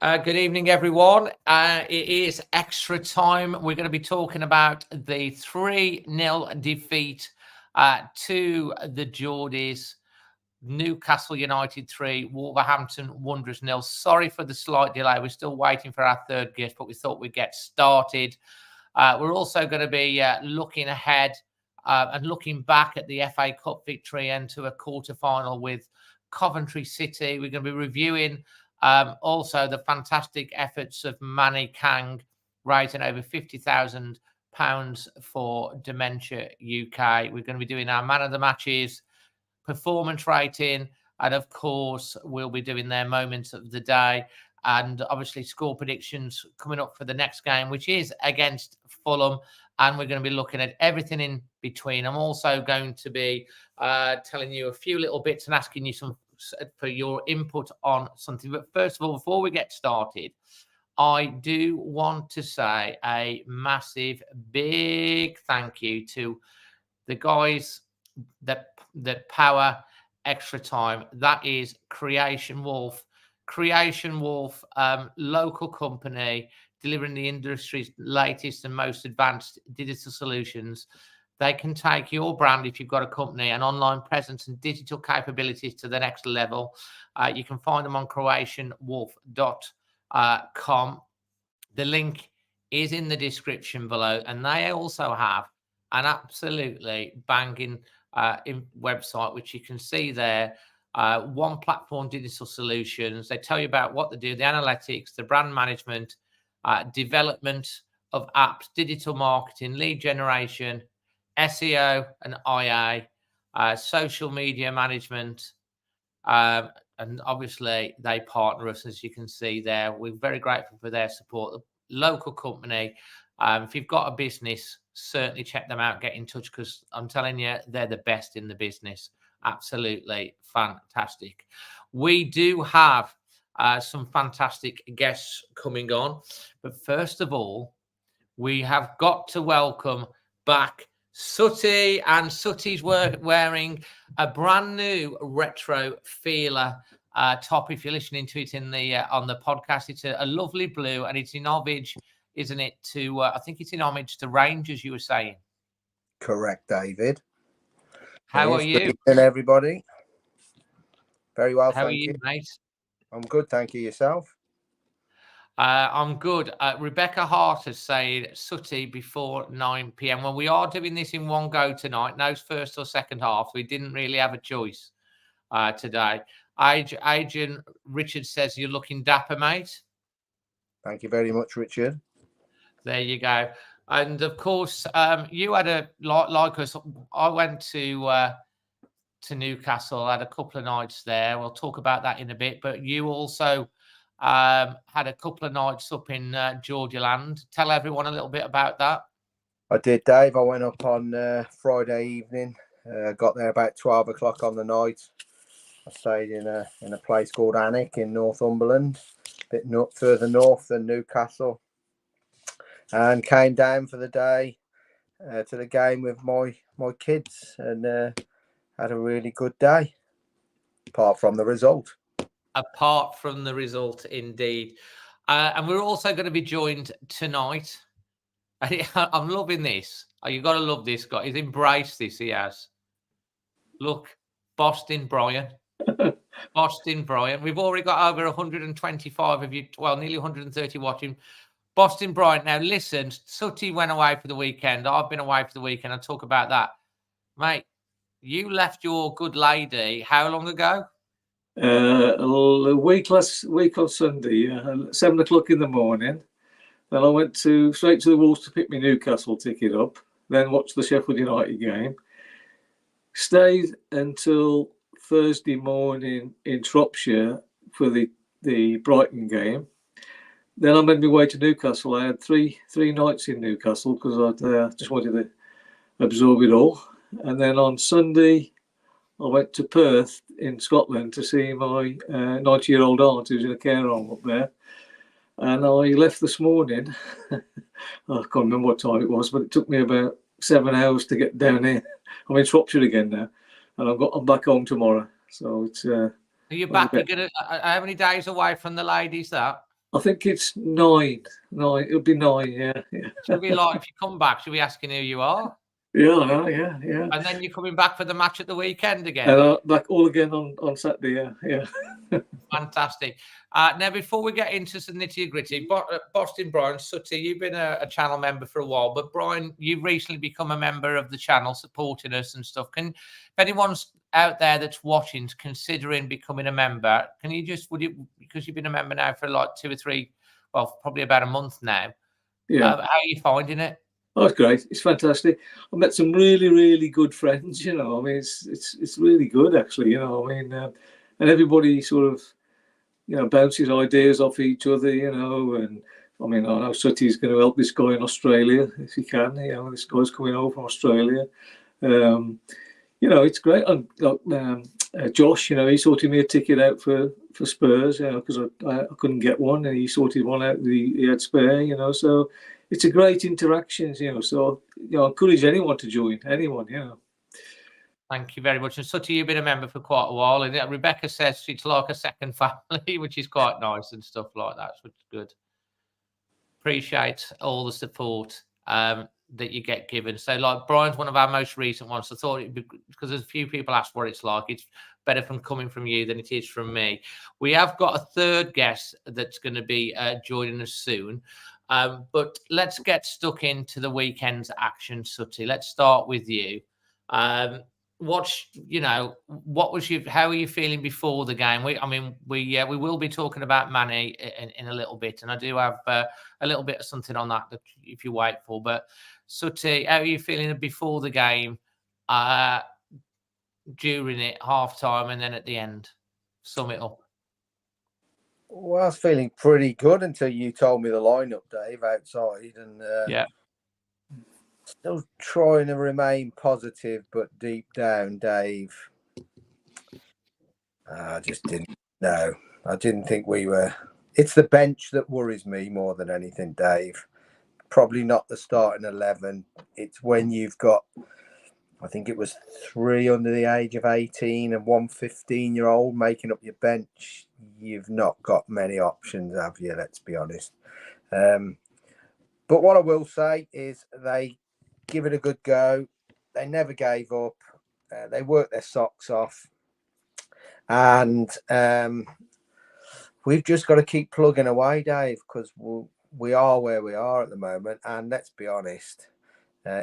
Good evening, everyone. It is extra time. We're going to be talking about the 3-0 defeat to the Geordies. Newcastle United 3, Wolverhampton Wanderers 0. Sorry for the slight delay. We're still waiting for our third guest, but we thought we'd get started. We're also going to be looking ahead and looking back at the FA Cup victory and to a quarter-final with Coventry City. We're going to be reviewing also the fantastic efforts of Manny Kang, raising over £50,000 for Dementia UK. We're going to be doing our man of the matches, performance rating, and of course we'll be doing their moments of the day, and obviously score predictions coming up for the next game, which is against Fulham, and we're going to be looking at everything in between. I'm also going to be telling you a few little bits and asking you some for your input on something. But first of all, before we get started, I do want to say a massive, big thank you to the guys that power extra time. That is Creation Wolf. Creation Wolf, local company delivering the industry's latest and most advanced digital solutions. They can take your brand, if you've got a company, and online presence and digital capabilities to the next level. You can find them on creationwolf.com. The link is in the description below, and they also have an absolutely banging website, which you can see there. One platform digital solutions. They tell you about what they do, the analytics, the brand management, development of apps, digital marketing, lead generation, SEO and IA, social media management, and obviously they partner us, as you can see there. We're very grateful for their support. The local company, if you've got a business, certainly check them out, get in touch, because I'm telling you, they're the best in the business. Absolutely fantastic. We do have some fantastic guests coming on, but first of all, we have got to welcome back Sooty, and Sooty's wearing a brand new retro feeler top. If you're listening to it in the on the podcast, it's a lovely blue, and it's in homage, isn't it? To I think it's in homage to Rangers. You were saying. Correct, David. How are you? And everybody. Very well, How thank are you, mate? I'm good, thank you. Yourself? I'm good. Rebecca Hart has said Sooty before 9 p.m. Well, we are doing this in one go tonight. No first or second half. We didn't really have a choice today. Adrian Richard says you're looking dapper, mate. Thank you very much, Richard. There you go. And of course, you had a like us. I went to Newcastle. I had a couple of nights there. We'll talk about that in a bit. But you also had a couple of nights up in Georgia land. Tell everyone a little bit about that. I did, Dave. I went up on Friday evening. Got there about 12 o'clock on the night. I stayed in a place called Alnwick in Northumberland, a bit further north than Newcastle, and came down for the day to the game with my kids, and had a really good day, apart from the result. Apart from the result, indeed. And we're also going to be joined tonight. I'm loving this. Oh, you've got to love this guy. He's embraced this, he has. Look, Boston Brian. Boston Brian. We've already got over 125 of you, well, nearly 130 watching. Boston Brian. Now, listen, Sooty went away for the weekend. I've been away for the weekend. I'll talk about that. Mate, you left your good lady how long ago? A week on Sunday, 7 o'clock in the morning. Then I went straight to the Wolves to pick my Newcastle ticket up. Then watched the Sheffield United game. Stayed until Thursday morning in Shropshire for the Brighton game. Then I made my way to Newcastle. I had three nights in Newcastle because I just wanted to absorb it all. And then on Sunday, I went to Perth in Scotland to see my 90-year-old aunt who's in a care home up there. And I left this morning. I can't remember what time it was, but it took me about 7 hours to get down here. I'm in Shropshire again now, and I'm back home tomorrow. So it's. Are you back? You're gonna. How many days away from the ladies? That I think it's 9. It'll be 9. Yeah. She'll be like, if you come back, she'll be asking who you are. Yeah, I know. Yeah. And then you're coming back for the match at the weekend again. And back all again on Saturday. Yeah. Fantastic. Now, before we get into some nitty gritty, Boston Brian Sutty, you've been a channel member for a while, but Brian, you've recently become a member of the channel, supporting us and stuff. If anyone's out there that's watching, considering becoming a member, can you just, because you've been a member now for like 2 or 3, well, probably about a month now. Yeah. How are you finding it? Oh, it's great. It's fantastic. I met some really, really good friends. I mean, it's really good actually. I mean, and everybody sort of, bounces ideas off each other. And I mean, I know Sutty's going to help this guy in Australia if he can. This guy's coming over from Australia. It's great. And Josh, he sorted me a ticket out for Spurs. Because I couldn't get one, and he sorted one out. He had spare. So. It's a great interaction, so I encourage anyone to join, anyone. Thank you very much. And Sutty, you've been a member for quite a while, and Rebecca says it's like a second family, which is quite nice and stuff like that, which is good. Appreciate all the support that you get given. So, like, Brian's one of our most recent ones. So I thought it'd be, because there's a few people asked what it's like. It's better from coming from you than it is from me. We have got a third guest that's going to be joining us soon. But let's get stuck into the weekend's action, Sutty. Let's start with you. How are you feeling before the game? We will be talking about Manny in a little bit, and I do have a little bit of something on that if you wait for. But Sutty, how are you feeling before the game, during it, half time, and then at the end? Sum it up. Well, I was feeling pretty good until you told me the lineup, Dave, outside, and still trying to remain positive, but deep down, Dave, I just didn't know. I didn't think we were. It's the bench that worries me more than anything, Dave. Probably not the starting 11. It's when you've got, I think it was 3 under the age of 18 and 1 15-year-old making up your bench. You've not got many options, have you? Let's be honest. But what I will say is they give it a good go. They never gave up. They worked their socks off. And we've just got to keep plugging away, Dave, because we are where we are at the moment. And let's be honest,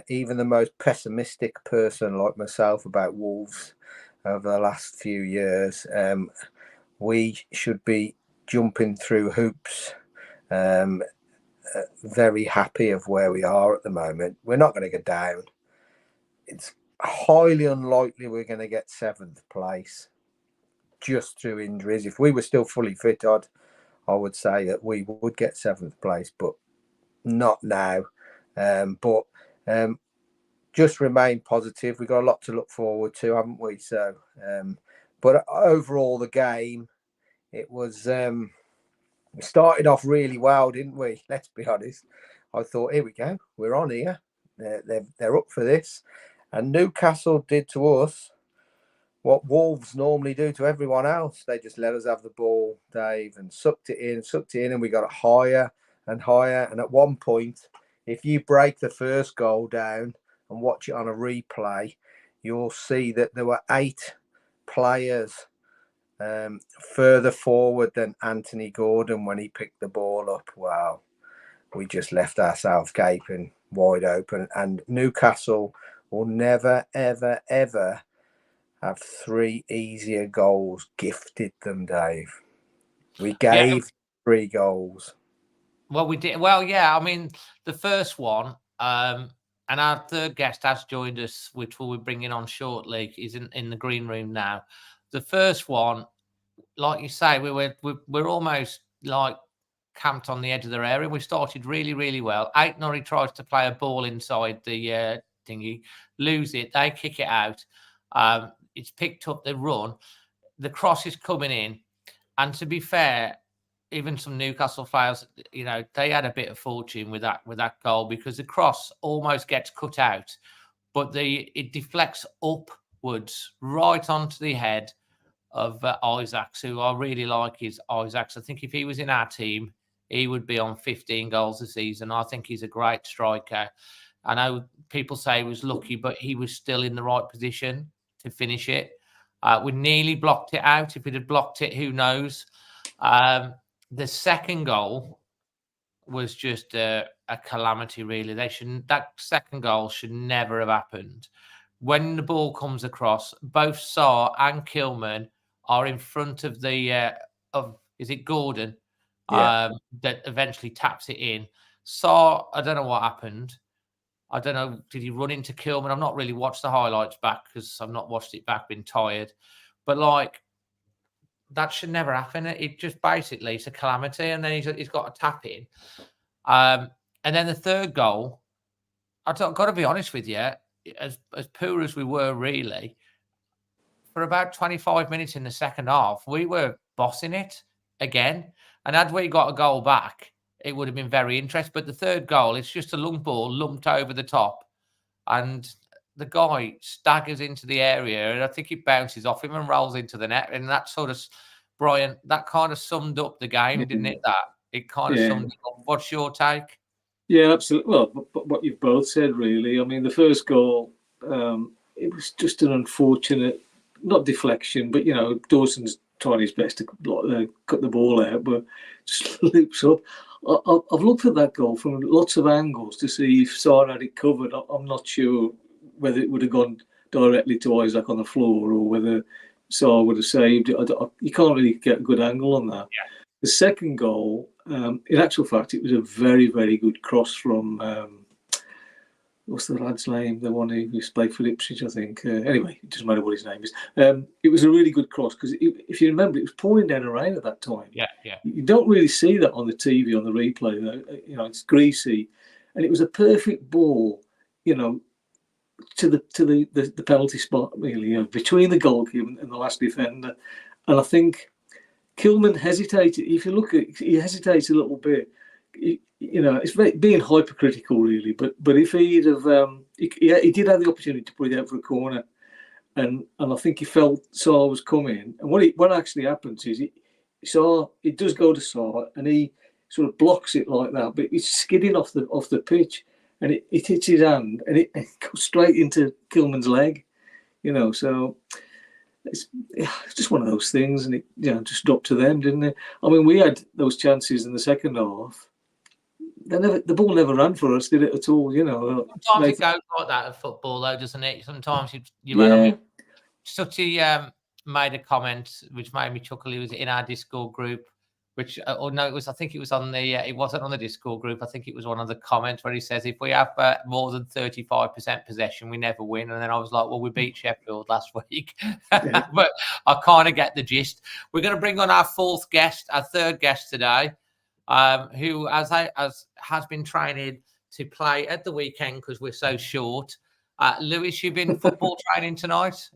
even the most pessimistic person like myself about Wolves over the last few years, we should be jumping through hoops, very happy of where we are at the moment. We're not going to go down. It's highly unlikely we're going to get 7th place just through injuries. If we were still fully fit, I would say that we would get 7th place, but not now. Just remain positive. We've got a lot to look forward to, haven't we? So, but overall, the game, it was, we started off really well, didn't we? Let's be honest. I thought, here we go. We're on here. They're up for this. And Newcastle did to us what Wolves normally do to everyone else. They just let us have the ball, Dave, and sucked it in, and we got it higher and higher. And at one point, if you break the first goal down and watch it on a replay, you'll see that there were 8 players further forward than Anthony Gordon when he picked the ball up. Wow, we just left ourselves gaping wide open. And Newcastle will never, ever, ever have 3 easier goals gifted them, Dave. We gave 3 goals. Well, we did. Well, yeah. I mean, the first one, and our third guest has joined us, which we'll be bringing on shortly. He's in the green room now. The first one, like you say, we're almost like camped on the edge of their area. We started really, really well. Aitnuri tries to play a ball inside the thingy, lose it. They kick it out. It's picked up. They run. The cross is coming in, and to be fair, even some Newcastle players, they had a bit of fortune with that goal, because the cross almost gets cut out, but it deflects upwards right onto the head of Isaacs, who I really like is Isaacs. I think if he was in our team, he would be on 15 goals a season. I think he's a great striker. I know people say he was lucky, but he was still in the right position to finish it. We nearly blocked it out. If we'd have blocked it, who knows? The second goal was just a calamity, really. That second goal should never have happened. When the ball comes across, both Sarr and Kilman are in front of is it Gordon? Yeah. That eventually taps it in. Sarr, I don't know what happened. I don't know. Did he run into Kilman? I've not really watched the highlights back because I've not watched it back, been tired. But like, that should never happen. It just basically, it's a calamity. And then he's got a tap in. And then the third goal, I've got to be honest with you, as poor as we were, really, for about 25 minutes in the second half, we were bossing it again. And had we got a goal back, it would have been very interesting. But the third goal, it's just a long ball lumped over the top. And the guy staggers into the area, and I think it bounces off him and rolls into the net. And that sort of, Brian, that kind of summed up the game, didn't it? It kind of summed it up. What's your take? Yeah, absolutely. Well, but what you've both said, really. I mean, the first goal, it was just an unfortunate, not deflection, but, Dawson's trying his best to cut the ball out, but just loops up. I've looked at that goal from lots of angles to see if Sarr had it covered. I'm not sure whether it would have gone directly to Isaac on the floor or whether Sarr would have saved it. You can't really get a good angle on that. Yeah. The second goal, in actual fact, it was a very, very good cross from, what's the lad's name? The one who played for Ipswich, I think. Anyway, it doesn't matter what his name is. It was a really good cross because if you remember, it was pouring down the rain at that time. Yeah. You don't really see that on the TV, on the replay, though. It's greasy. And it was a perfect ball, to the penalty spot, really, between the goalkeeper and the last defender. And I think Kilman hesitated. If you look at it, he hesitates a little bit. It's being hypercritical, really. But if he'd have, he did have the opportunity to put it out for a corner, and I think he felt Sarr was coming. And what actually happens is it does go to Sarr, and he sort of blocks it like that, but it's skidding off the pitch, and it hits his hand, and it goes straight into Kilman's leg. So. It's just one of those things, and it just up to them, didn't it? I mean, we had those chances in the second half. The ball never ran for us, did it at all? Sometimes it goes like that at football, though, doesn't it? Sometimes you run. I mean, Sutty made a comment which made me chuckle. He was in our Discord group, which I think it was on the. It wasn't on the Discord group. I think it was one of the comments where he says, if we have more than 35% possession, we never win. And then I was like, well, we beat Sheffield last week. Yeah. But I kind of get the gist. We're going to bring on our third guest today, who has been training to play at the weekend because we're so short. Lewis, you've been football training tonight?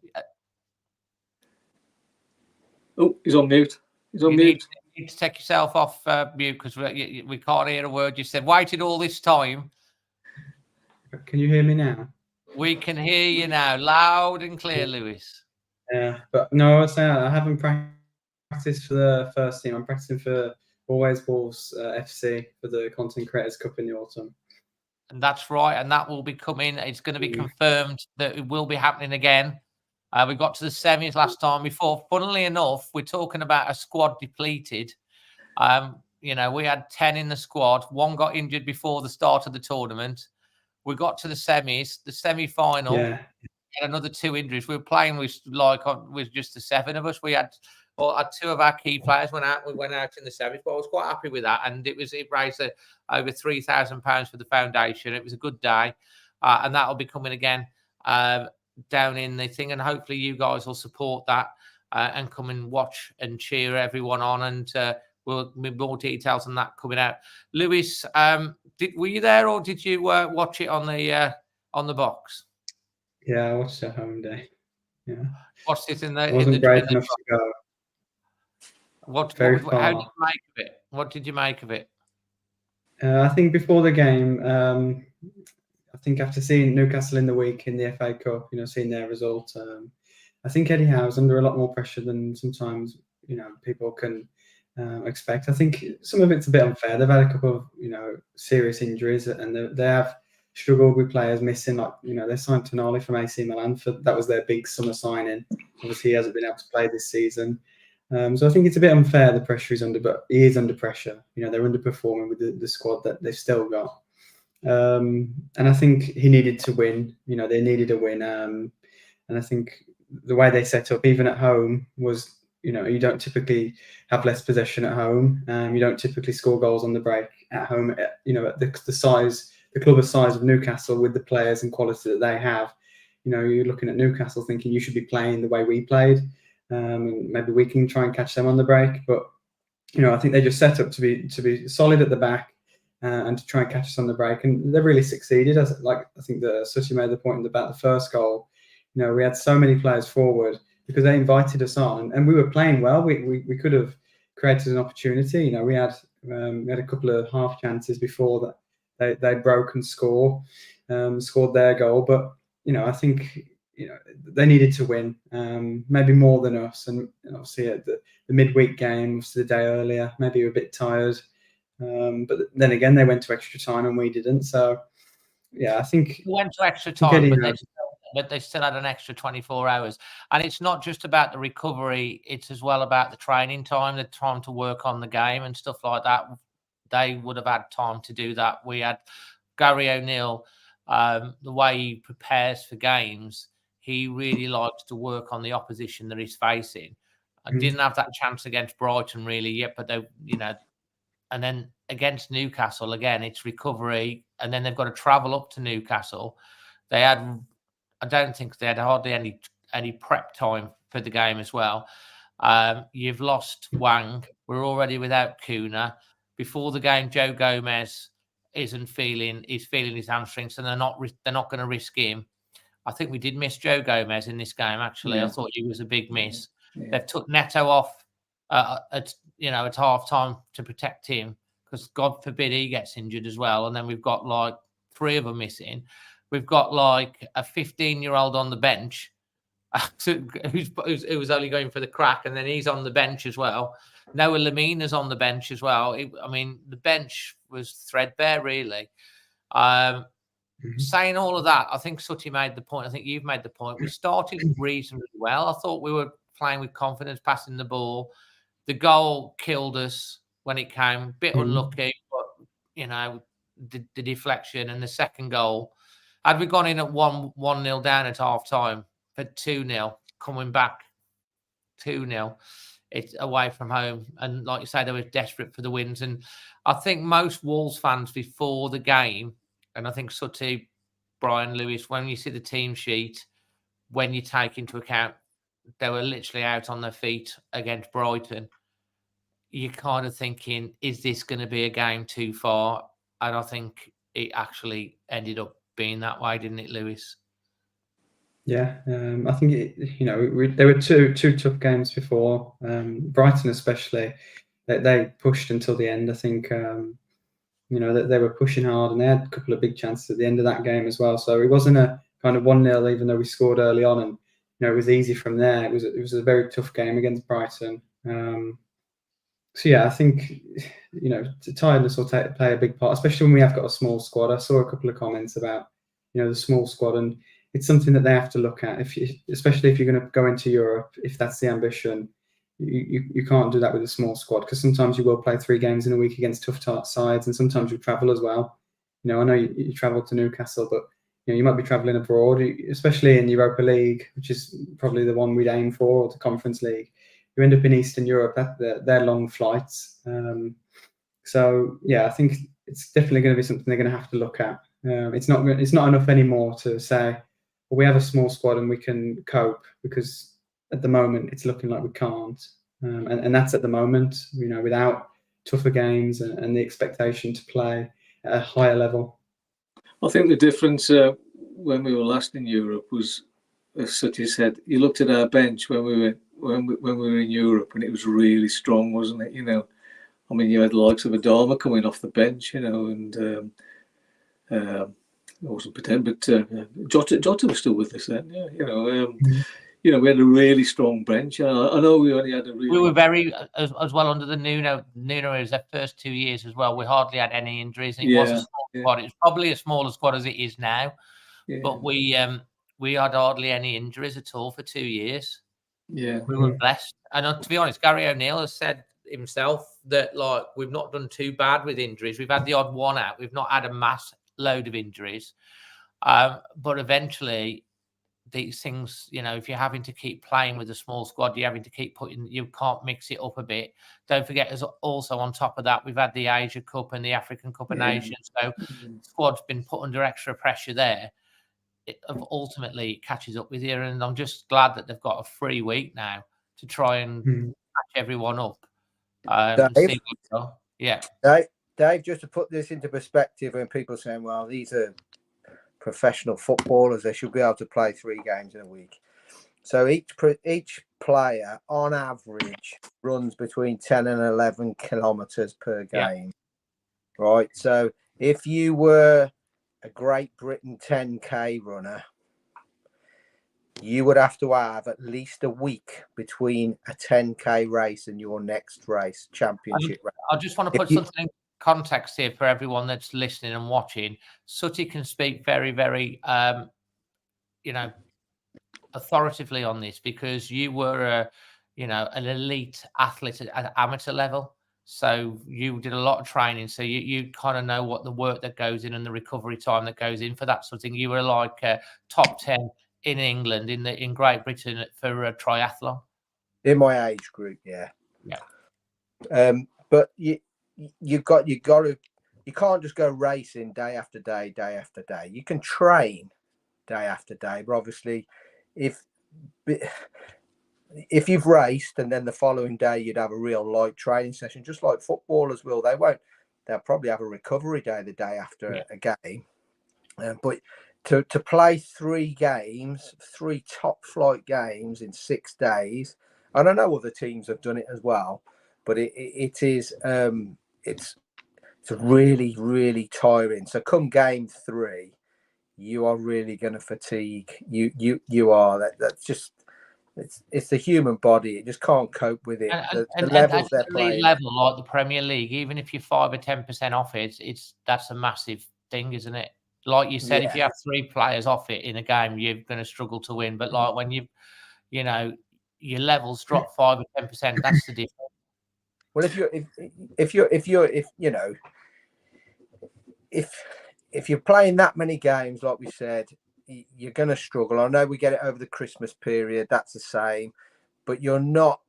Oh, he's on mute. He's on mute. You need to take yourself off mute because we can't hear a word you said. Waited all this time. Can you hear me now? We can hear you now, loud and clear, Lewis. Yeah, but no, I was saying I haven't practiced for the first team. I'm practicing for Always Wolves FC for the Content Creators Cup in the autumn. And that's right, and that will be coming. It's going to be confirmed that it will be happening again. We got to the semis last time before. Funnily enough, we're talking about a squad depleted. We had 10 in the squad. One got injured before the start of the tournament. We got to the semis, the semi-final. Yeah. Had another 2 injuries. We were playing with just the 7 of us. We had 2 of our key players went out. We went out in the semis, but I was quite happy with that. And it raised over £3,000 for the foundation. It was a good day, and that'll be coming again. Down in the thing, and hopefully you guys will support that and come and watch and cheer everyone on, and we'll with more details on that coming out. Lewis, were you there or did you watch it on the box? Yeah, I watched it home day. Yeah, watched it in the. I wasn't brave enough to go. How did you make of it? What did you make of it? I think before the game, I think after seeing Newcastle in the week in the FA Cup, seeing their result, I think Eddie Howe's under a lot more pressure than sometimes, people can expect. I think some of it's a bit unfair. They've had a couple of serious injuries, and they have struggled with players missing. Like they signed Tonali from AC Milan that was their big summer signing. Obviously, he hasn't been able to play this season. So I think it's a bit unfair. The pressure is under, but he is under pressure. They're underperforming with the squad that they've still got. And I think he needed to win. They needed a win. And I think the way they set up, even at home, was you don't typically have less possession at home. You don't typically score goals on the break at home. At the club size of Newcastle, with the players and quality that they have, you're looking at Newcastle thinking you should be playing the way we played. Maybe we can try and catch them on the break, but I think they just set up to be solid at the back and to try and catch us on the break, and they've really succeeded. I think Sutty made the point about the first goal. We had so many players forward because they invited us on, and we were playing well. We could have created an opportunity. We had a couple of half chances before that they broke and scored their goal, but I think they needed to win, maybe more than us. And obviously at the midweek game, obviously the day earlier, maybe we were a bit tired. But then again, they went to extra time and we didn't. So, yeah, I think... We went to extra time, but they still had an extra 24 hours. And it's not just about the recovery, it's as well about the training time, the time to work on the game and stuff like that. They would have had time to do that. We had Gary O'Neill, the way he prepares for games, he really likes to work on the opposition that he's facing. I didn't have that chance against Brighton really yet, but they, and then against Newcastle again, it's recovery, and then they've got to travel up to Newcastle. I don't think they had hardly any prep time for the game as well. You've lost Wang. We're already without Kuna. Before the game, Joe Gomez he's feeling his hamstrings, and they're not going to risk him. I think we did miss Joe Gomez in this game. Actually, yeah. I thought he was a big miss. Yeah. They've took Neto off at half time to protect him, because God forbid he gets injured as well. And then we've got like 3 of them missing. We've got like a 15-year-old on the bench who was only going for the crack, and then he's on the bench as well. Noah Lemina's on the bench as well. The bench was threadbare, really. Saying all of that, I think Sutty made the point. I think you've made the point. We started reasonably well. I thought we were playing with confidence, passing the ball. The goal killed us when it came. A bit unlucky, but, the deflection and the second goal. Had we gone in at 1-0 down at half-time for 2-0, coming back 2-0, it's away from home. And like you say, they were desperate for the wins. And I think most Wolves fans before the game, and I think Sutty, Brian, Lewis, when you see the team sheet, when you take into account they were literally out on their feet against Brighton, you're kind of thinking, is this going to be a game too far? And I think it actually ended up being that way, didn't it, Lewis? Yeah, I think there were two tough games before. Brighton especially, they pushed until the end. I think that they were pushing hard, and they had a couple of big chances at the end of that game as well. So it wasn't a kind of 1-0, even though we scored early on, and it was easy from there. It was a very tough game against Brighton. So yeah, I think tiredness will play a big part, especially when we have got a small squad. I saw a couple of comments about the small squad, and it's something that they have to look at. Especially if you're going to go into Europe, if that's the ambition, you can't do that with a small squad, because sometimes you will play 3 games in a week against tough sides, and sometimes you travel as well. I know you travel to Newcastle, but you might be traveling abroad, especially in Europa League, which is probably the one we'd aim for, or the Conference League. You end up in Eastern Europe. They're long flights. So yeah, I think it's definitely going to be something they're going to have to look at. It's not enough anymore to say, well, we have a small squad and we can cope, because at the moment it's looking like we can't. And that's at the moment, without tougher games and the expectation to play at a higher level. I think the difference when we were last in Europe was, as Sutty said, you looked at our bench when we were in Europe, and it was really strong, wasn't it? You had the likes of Adama coming off the bench, and I wasn't pretend, but Jota was still with us then. Yeah, you know, we had a really strong bench. I know we only had a really... We were very, as well under the Nuno was their first 2 years as well. We hardly had any injuries. And it was a small squad. It was probably as small a squad as it is now. Yeah. But we had hardly any injuries at all for 2 years. Yeah. We were blessed. And to be honest, Gary O'Neill has said himself that, like, we've not done too bad with injuries. We've had the odd one out. We've not had a mass load of injuries. But eventually, these things, you know, if you're having to keep playing with a small squad, you're having to keep you can't mix it up a bit. Don't forget, as also on top of that, we've had the Asia Cup and the African Cup of Nations. So the squad's been put under extra pressure there. It ultimately catches up with you. And I'm just glad that they've got a free week now to try and catch everyone up. Dave, yeah. Dave, just to put this into perspective, when people are saying, well, these are professional footballers, they should be able to play 3 games in a week. So each player on average runs between 10 and 11 kilometers per game. Right. So if you were a Great Britain 10K runner, you would have to have at least a week between a 10K race and your next race, championship race. I just want to put something in context here for everyone that's listening and watching. Sooty can speak very, very, you know, authoritatively on this, because you were an elite athlete at amateur level. So you did a lot of training. So you kind of know what the work that goes in and the recovery time that goes in for that sort of thing. You were like top 10 in England, in Great Britain for a triathlon. In my age group, yeah. But you can't just go racing day after day, day after day. You can train day after day, but obviously, if you've raced and then the following day you'd have a real light training session, just like footballers will. They'll probably have a recovery day the day after a game. But to play 3 games, 3 top flight games in 6 days, and I know other teams have done it as well, but it's really, really tiring. So come game 3, you are really going to fatigue. You are. That's just, it's the human body. It just can't cope with it. The levels they're playing. Level like the Premier League, even if you're 5 or 10% off it, that's a massive thing, isn't it? Like you said, if you have 3 players off it in a game, you're going to struggle to win. But like when your levels drop 5 or 10%, that's the difference. Well, if you're playing that many games, like we said, you're going to struggle. I know we get it over the Christmas period. That's the same, but we're not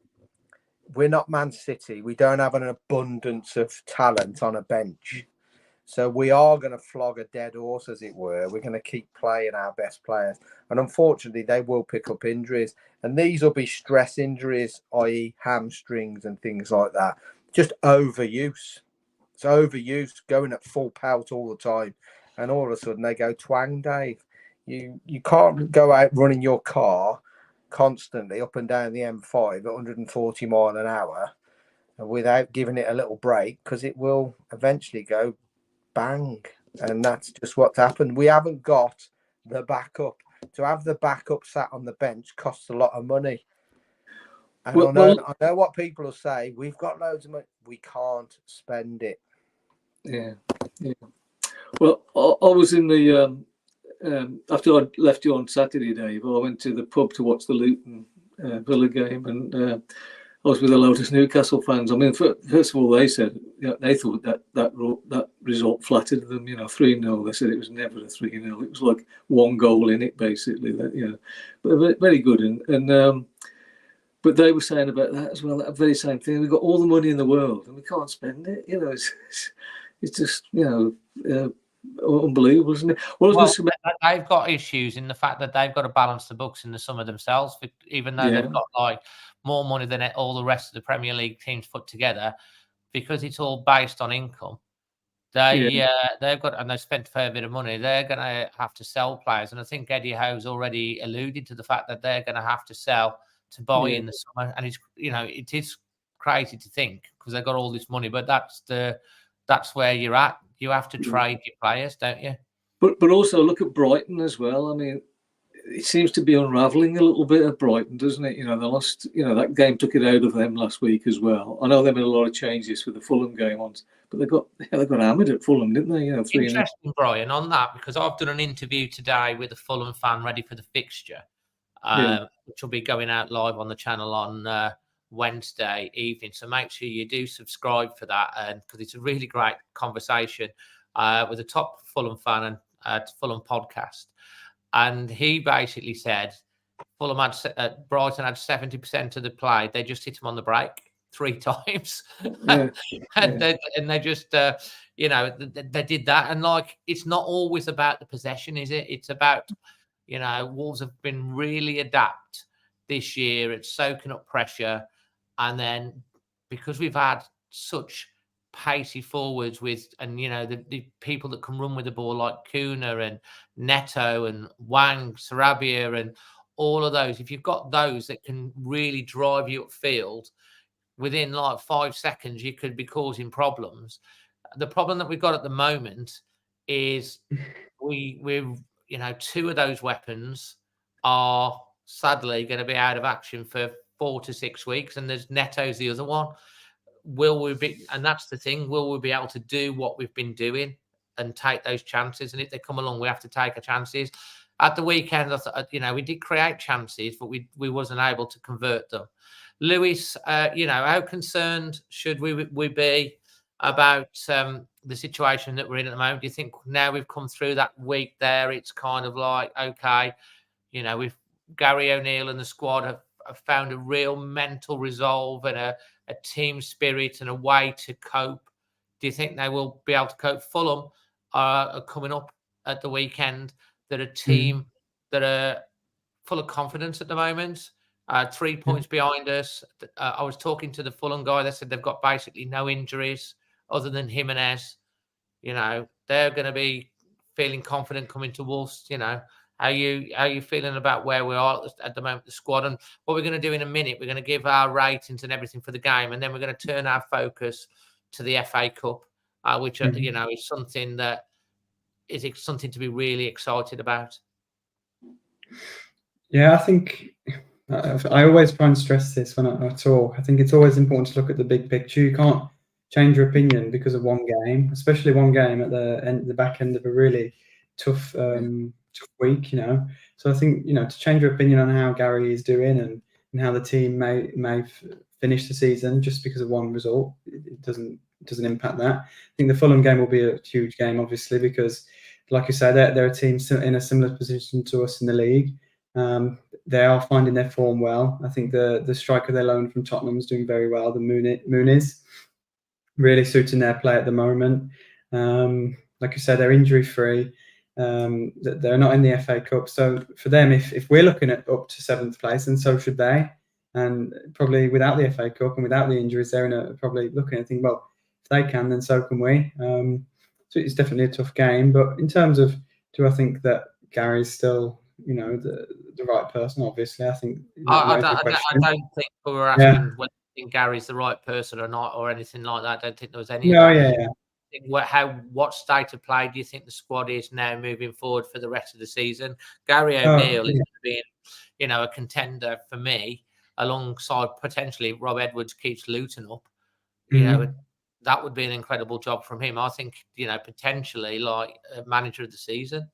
Man City. We don't have an abundance of talent on a bench. So we are going to flog a dead horse, as it were. We're going to keep playing our best players. And unfortunately, they will pick up injuries. And these will be stress injuries, i.e. hamstrings and things like that. Just overuse. It's overuse, going at full pelt all the time. And all of a sudden, they go twang, Dave. You can't go out running your car constantly up and down the M5 at 140 mile an hour without giving it a little break, because it will eventually go bang. And that's just what's happened. We haven't got the backup. To have the backup sat on the bench costs a lot of money. And I know what people will say. We've got loads of money. We can't spend it. Yeah. Well, I was in the after I left you on Saturday, Dave, I went to the pub to watch the Luton Villa game, and I was with a load of Newcastle fans. I mean, first of all, they said they thought that result flattered them. 3-0. They said it was never a 3-0. It was like 1 goal in it, basically. But very good. And but they were saying about that as well. That very same thing. We've got all the money in the world and we can't spend it. It's just unbelievable, isn't it? They've got issues in the fact that they've got to balance the books in the summer themselves, even though they've got like more money than all the rest of the Premier League teams put together, because it's all based on income. They've got, and they've spent a fair bit of money. They're going to have to sell players, and I think Eddie Howe's already alluded to the fact that they're going to have to sell to buy in the summer. And it is crazy to think, because they've got all this money, but that's where you're at. You have to trade your players, don't you? But also look at Brighton as well. I mean, it seems to be unravelling a little bit at Brighton, doesn't it? They lost. That game took it out of them last week as well. I know they made a lot of changes for the Fulham game once, but they got hammered at Fulham, didn't they? 3-0. Interesting, Brian, on that, because I've done an interview today with a Fulham fan ready for the fixture, which will be going out live on the channel on Wednesday evening. So make sure you do subscribe for that, and because it's a really great conversation with a top Fulham fan and Fulham podcast. And he basically said Fulham had Brighton had 70% of the play. They just hit him on the break 3 times, and they just they did that. And like, it's not always about the possession, is it? It's about Wolves have been really adapt this year at soaking up pressure, and then because we've had such pacey forwards the people that can run with the ball like Kuna and Neto and Wang, Sarabia and all of those. If you've got those that can really drive you upfield, within like 5 seconds, you could be causing problems. The problem that we've got at the moment is we're 2 of those weapons are sadly going to be out of action for 4 to 6 weeks, and there's Neto's the other one. Will we be, and that's the thing, will we be able to do what we've been doing and take those chances? And if they come along, we have to take our chances. At the weekend, I thought, we did create chances, but we wasn't able to convert them. Lewis, how concerned should we be about the situation that we're in at the moment? Do you think now we've come through that week there, it's kind of like, okay, we've Gary O'Neill and the squad have found a real mental resolve and a team spirit and a way to cope? Do you think they will be able to cope? Fulham are coming up at the weekend. They're a team that are full of confidence at the moment. 3 points behind us. I was talking to the Fulham guy. They said they've got basically no injuries other than Jimenez. They're going to be feeling confident coming to Wolves. How you feeling about where we are at the moment, the squad? And what we're going to do in a minute, we're going to give our ratings and everything for the game, and then we're going to turn our focus to the FA Cup, which is something that is something to be really excited about. Yeah, I think I always try and stress this when I talk. I think it's always important to look at the big picture. You can't change your opinion because of one game, especially one game at the back end of a really tough week, So I think, to change your opinion on how Gary is doing and how the team may finish the season just because of one result, it doesn't impact that. I think the Fulham game will be a huge game, obviously, because, like you said, they're a team in a similar position to us in the league. They are finding their form well. I think the striker they loaned from Tottenham is doing very well. The Muniz really suiting their play at the moment. Like you said, they're injury free. They're not in the FA Cup, so for them, if we're looking at up to 7th place, and so should they. And probably without the FA Cup and without the injuries, they're probably looking and thinking, well, if they can, then so can we. So it's definitely a tough game. But in terms of, do I think that Gary's still, the right person? Obviously, I think I don't think we were asking whether you think Gary's the right person or not, or anything like that. I don't think there was any. What state of play do you think the squad is now moving forward for the rest of the season? Gary O'Neill is being, a contender for me, alongside potentially Rob Edwards keeps Luton up. That would be an incredible job from him. I think, potentially like a manager of the season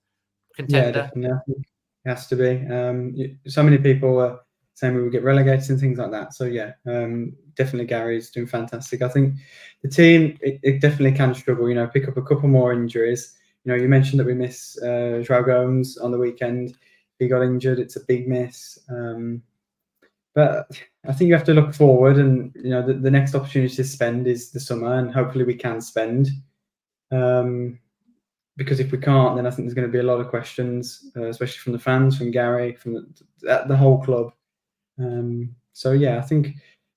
contender. Yeah, definitely. I think it has to be. So many people were saying we would get relegated and things like that. So yeah, definitely Gary's doing fantastic. I think the team, it definitely can struggle, pick up a couple more injuries. You mentioned that we miss João Gomes on the weekend. He got injured. It's a big miss. But I think you have to look forward, and the next opportunity to spend is the summer, and hopefully we can spend. Because if we can't, then I think there's going to be a lot of questions, especially from the fans, from Gary, from the whole club. So yeah, I think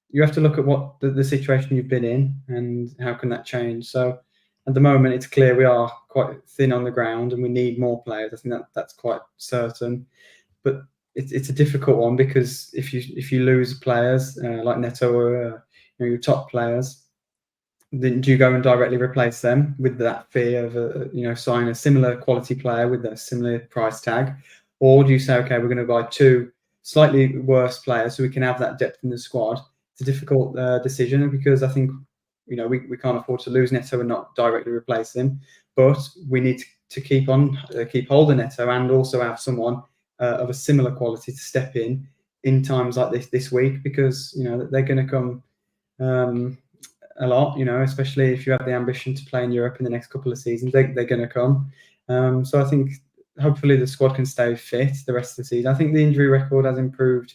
you have to look at what the situation you've been in and how can that change. So at the moment, it's clear we are quite thin on the ground and we need more players. I think that's quite certain. But it's a difficult one, because if you lose players like Neto or your top players, then do you go and directly replace them with that fear of sign a similar quality player with a similar price tag, or do you say, okay, we're going to buy 2 slightly worse players so we can have that depth in the squad? It's a difficult decision, because I think, you know, we can't afford to lose Neto and not directly replace him, but we need to keep hold of Neto and also have someone of a similar quality to step in times like this week, because, you know, they're going to come a lot, you know, especially if you have the ambition to play in Europe in the next couple of seasons. They're going to come. So I think hopefully the squad can stay fit the rest of the season. I think the injury record has improved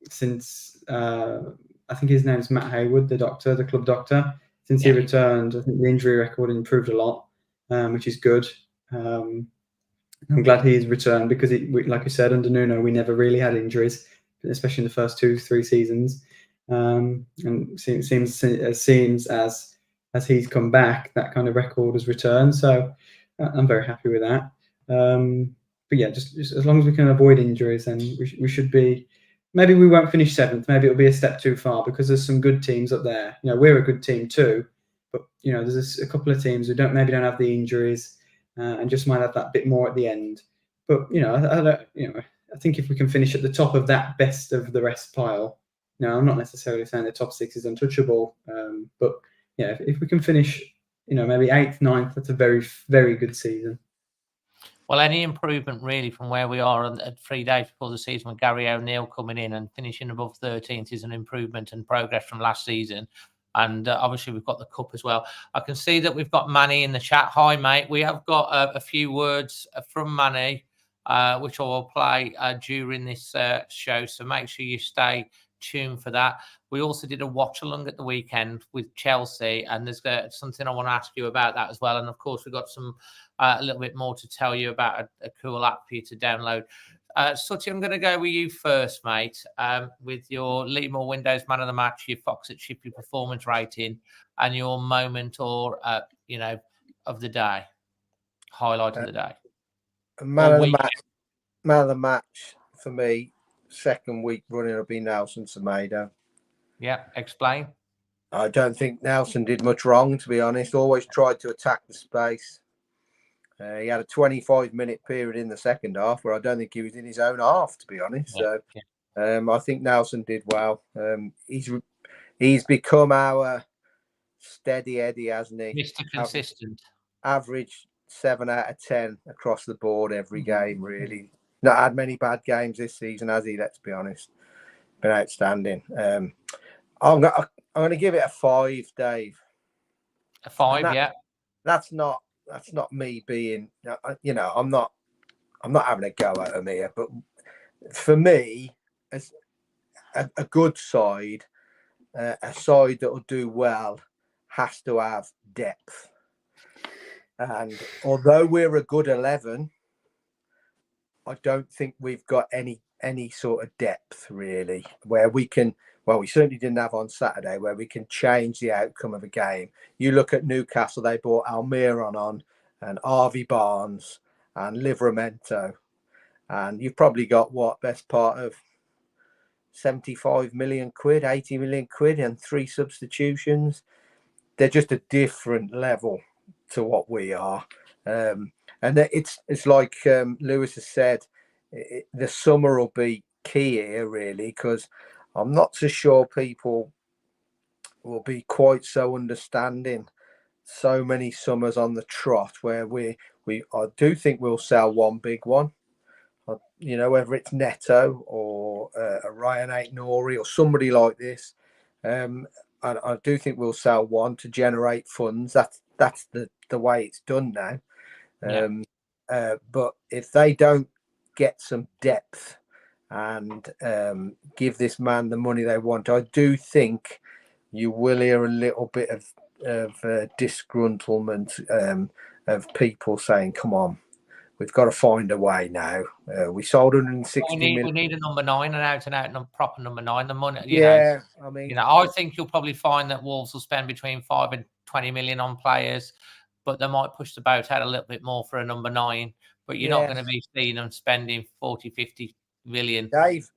since I think his name is Matt Haywood, the club doctor. Since he returned, I think the injury record improved a lot, which is good. I'm glad he's returned, because, like you said, under Nuno, we never really had injuries, especially in the first 2-3 seasons. And it seems as he's come back, that kind of record has returned. So I'm very happy with that. But yeah, just as long as we can avoid injuries, then we should be. Maybe we won't finish 7th. Maybe it'll be a step too far, because there's some good teams up there. You know, we're a good team too, but, you know, there's a couple of teams who maybe don't have the injuries and just might have that bit more at the end. But, you know, I think if we can finish at the top of that best of the rest pile. No, I'm not necessarily saying the top 6 is untouchable, but yeah, if we can finish, you know, maybe 8th, 9th, that's a very, very good season. Well, any improvement really from where we are at 3 days before the season, with Gary O'Neill coming in and finishing above 13th, is an improvement and progress from last season. And obviously we've got the cup as well. I can see that we've got Manny in the chat. Hi, mate. We have got a few words from Manny, which I will play during this show. So make sure you stay tuned for that. We also did a watch along at the weekend with Chelsea, and there's something I want to ask you about that as well. And of course, we've got some a little bit more to tell you about a cool app for you to download. Sutty, I'm going to go with you first, mate, with your Leemore Windows Man of the Match, your Fox at Shipley performance rating, and your moment or you know, of the day, highlight of the day. Man of the match for me, second week running, will be Nelson Semedo. Yeah, explain. I don't think Nelson did much wrong, to be honest. Always tried to attack the space. He had a 25-minute period in the second half where I don't think he was in his own half, to be honest. So I think Nelson did well. He's become our steady Eddie, hasn't he? Mr. Consistent. Average 7 out of 10 across the board every game, really. Not had many bad games this season, has he? Let's be honest. Been outstanding. I'm going to give it a 5, Dave. A 5, yeah. That's not me being, you know, I'm not having a go at him here, but for me, as a good side, a side that will do well has to have depth. And although we're a good 11, I don't think we've got any sort of depth really where we can. Well, we certainly didn't have on Saturday, where we can change the outcome of a game. You look at Newcastle; they brought Almiron on, and Harvey Barnes and Livramento, and you've probably got best part of 75 million quid, 80 million quid, and 3 substitutions. They're just a different level to what we are. And it's like Lewis has said, the summer will be key here, really, because I'm not so sure people will be quite so understanding. So many summers on the trot where I do think we'll sell one big one. You know, whether it's Neto or a Ryan Aït-Nouri or somebody like this. I do think we'll sell one to generate funds. That's the way it's done now. But if they don't get some depth and give this man the money they want, I do think you will hear a little bit of disgruntlement of people saying, come on, we've got to find a way now. We sold 160 million. We need a number 9, an out-and-out proper number 9. The money, I mean, I think you'll probably find that Wolves will spend between 5 and 20 million on players, but they might push the boat out a little bit more for a number 9. But you're not going to be seeing them spending 40, 50 million.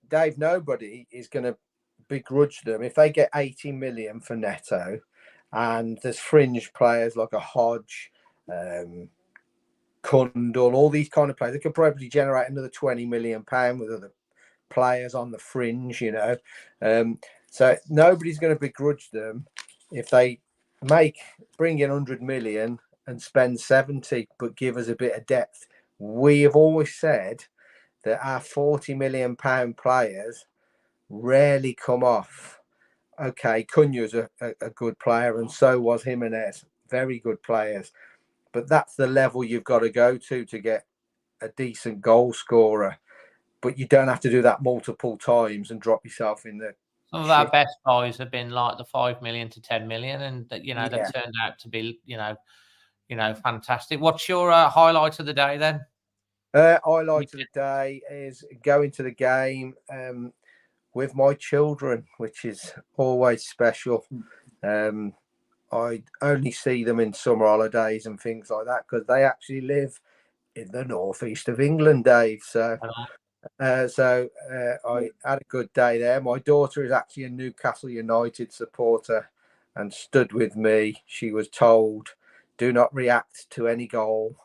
Dave, nobody is going to begrudge them if they get 80 million for Neto, and there's fringe players like a Hodge, Kundal, all these kind of players. They could probably generate another £20 million with other players on the fringe, you know. So nobody's going to begrudge them if they bring in 100 million and spend 70, but give us a bit of depth. We have always said that our £40 million players rarely come off. Okay, Cunha's a good player, and so was Jimenez. Very good players. But that's the level you've got to go to get a decent goal scorer. But you don't have to do that multiple times and drop yourself in the... Some of our best guys have been like the 5 million to 10 million, and that, you know, that turned out to be, you know, fantastic. What's your highlight of the day then? Highlight of the day is going to the game with my children, which is always special. I only see them in summer holidays and things like that because they actually live in the northeast of England, Dave. So I had a good day there. My daughter is actually a Newcastle United supporter and stood with me. She was told, do not react to any goal.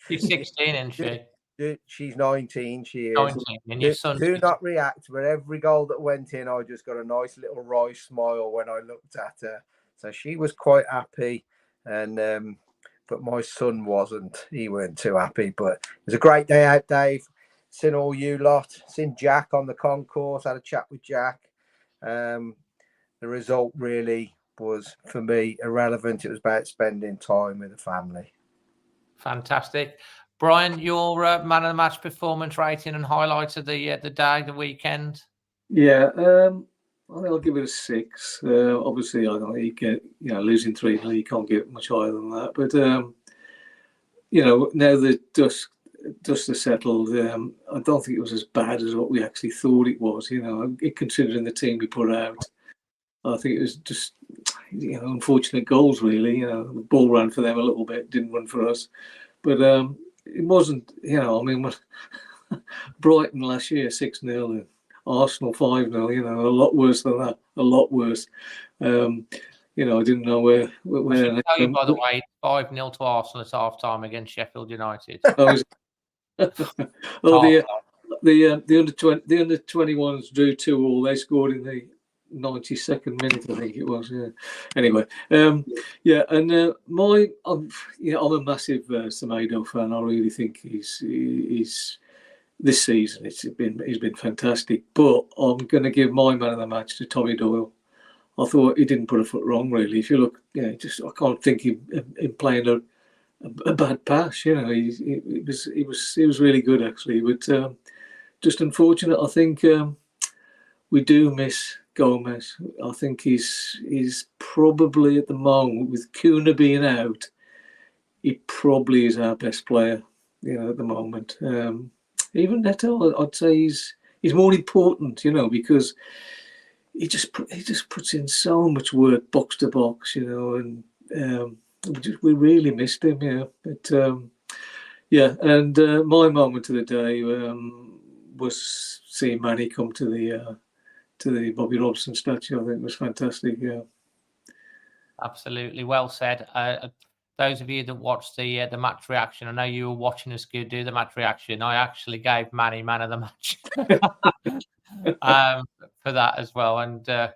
She's 16, isn't she? She's 19. She is. 19. And your son do not react. But every goal that went in, I just got a nice little wry smile when I looked at her. So she was quite happy. And but my son wasn't. He weren't too happy. But it was a great day out, Dave. Seen all you lot. Seen Jack on the concourse. Had a chat with Jack. The result really was, for me, irrelevant. It was about spending time with the family. Fantastic. Brian, your man of the match performance rating and highlights of the day, the weekend? Yeah, I think I'll give it a 6. Obviously, I don't think you get, losing 3-0, you can't get much higher than that. But now the dust has settled, I don't think it was as bad as what we actually thought it was. Considering the team we put out, I think it was just unfortunate goals. Really, the ball ran for them a little bit, didn't run for us. But it wasn't. Brighton last year 6-0, and Arsenal 5-0. A lot worse than that. A lot worse. I didn't know where. I should tell you, by the way, 5-0 to Arsenal at half time against Sheffield United. The under 21s drew 2-2. They scored in the 92nd minute, I think it was. Yeah. Anyway, I'm a massive Semedo fan. I really think he's this season he's been fantastic. But I'm going to give my man of the match to Tommy Doyle. I thought he didn't put a foot wrong, really. If you look, I can't think him playing a bad pass. He was really good actually, but just unfortunate. I think we do miss Gomez. I think he's probably at the moment, with Kuna being out, he probably is our best player. At the moment. Even Neto, I'd say he's more important. Because he just puts in so much work box to box. And we really missed him. Yeah, but and my moment of the day was seeing Manny come to the Bobby Robson statue. I think it was fantastic. Yeah, absolutely, well said. Those of you that watched the match reaction, I know you were watching us do the match reaction. I actually gave Manny man of the match for that as well, and I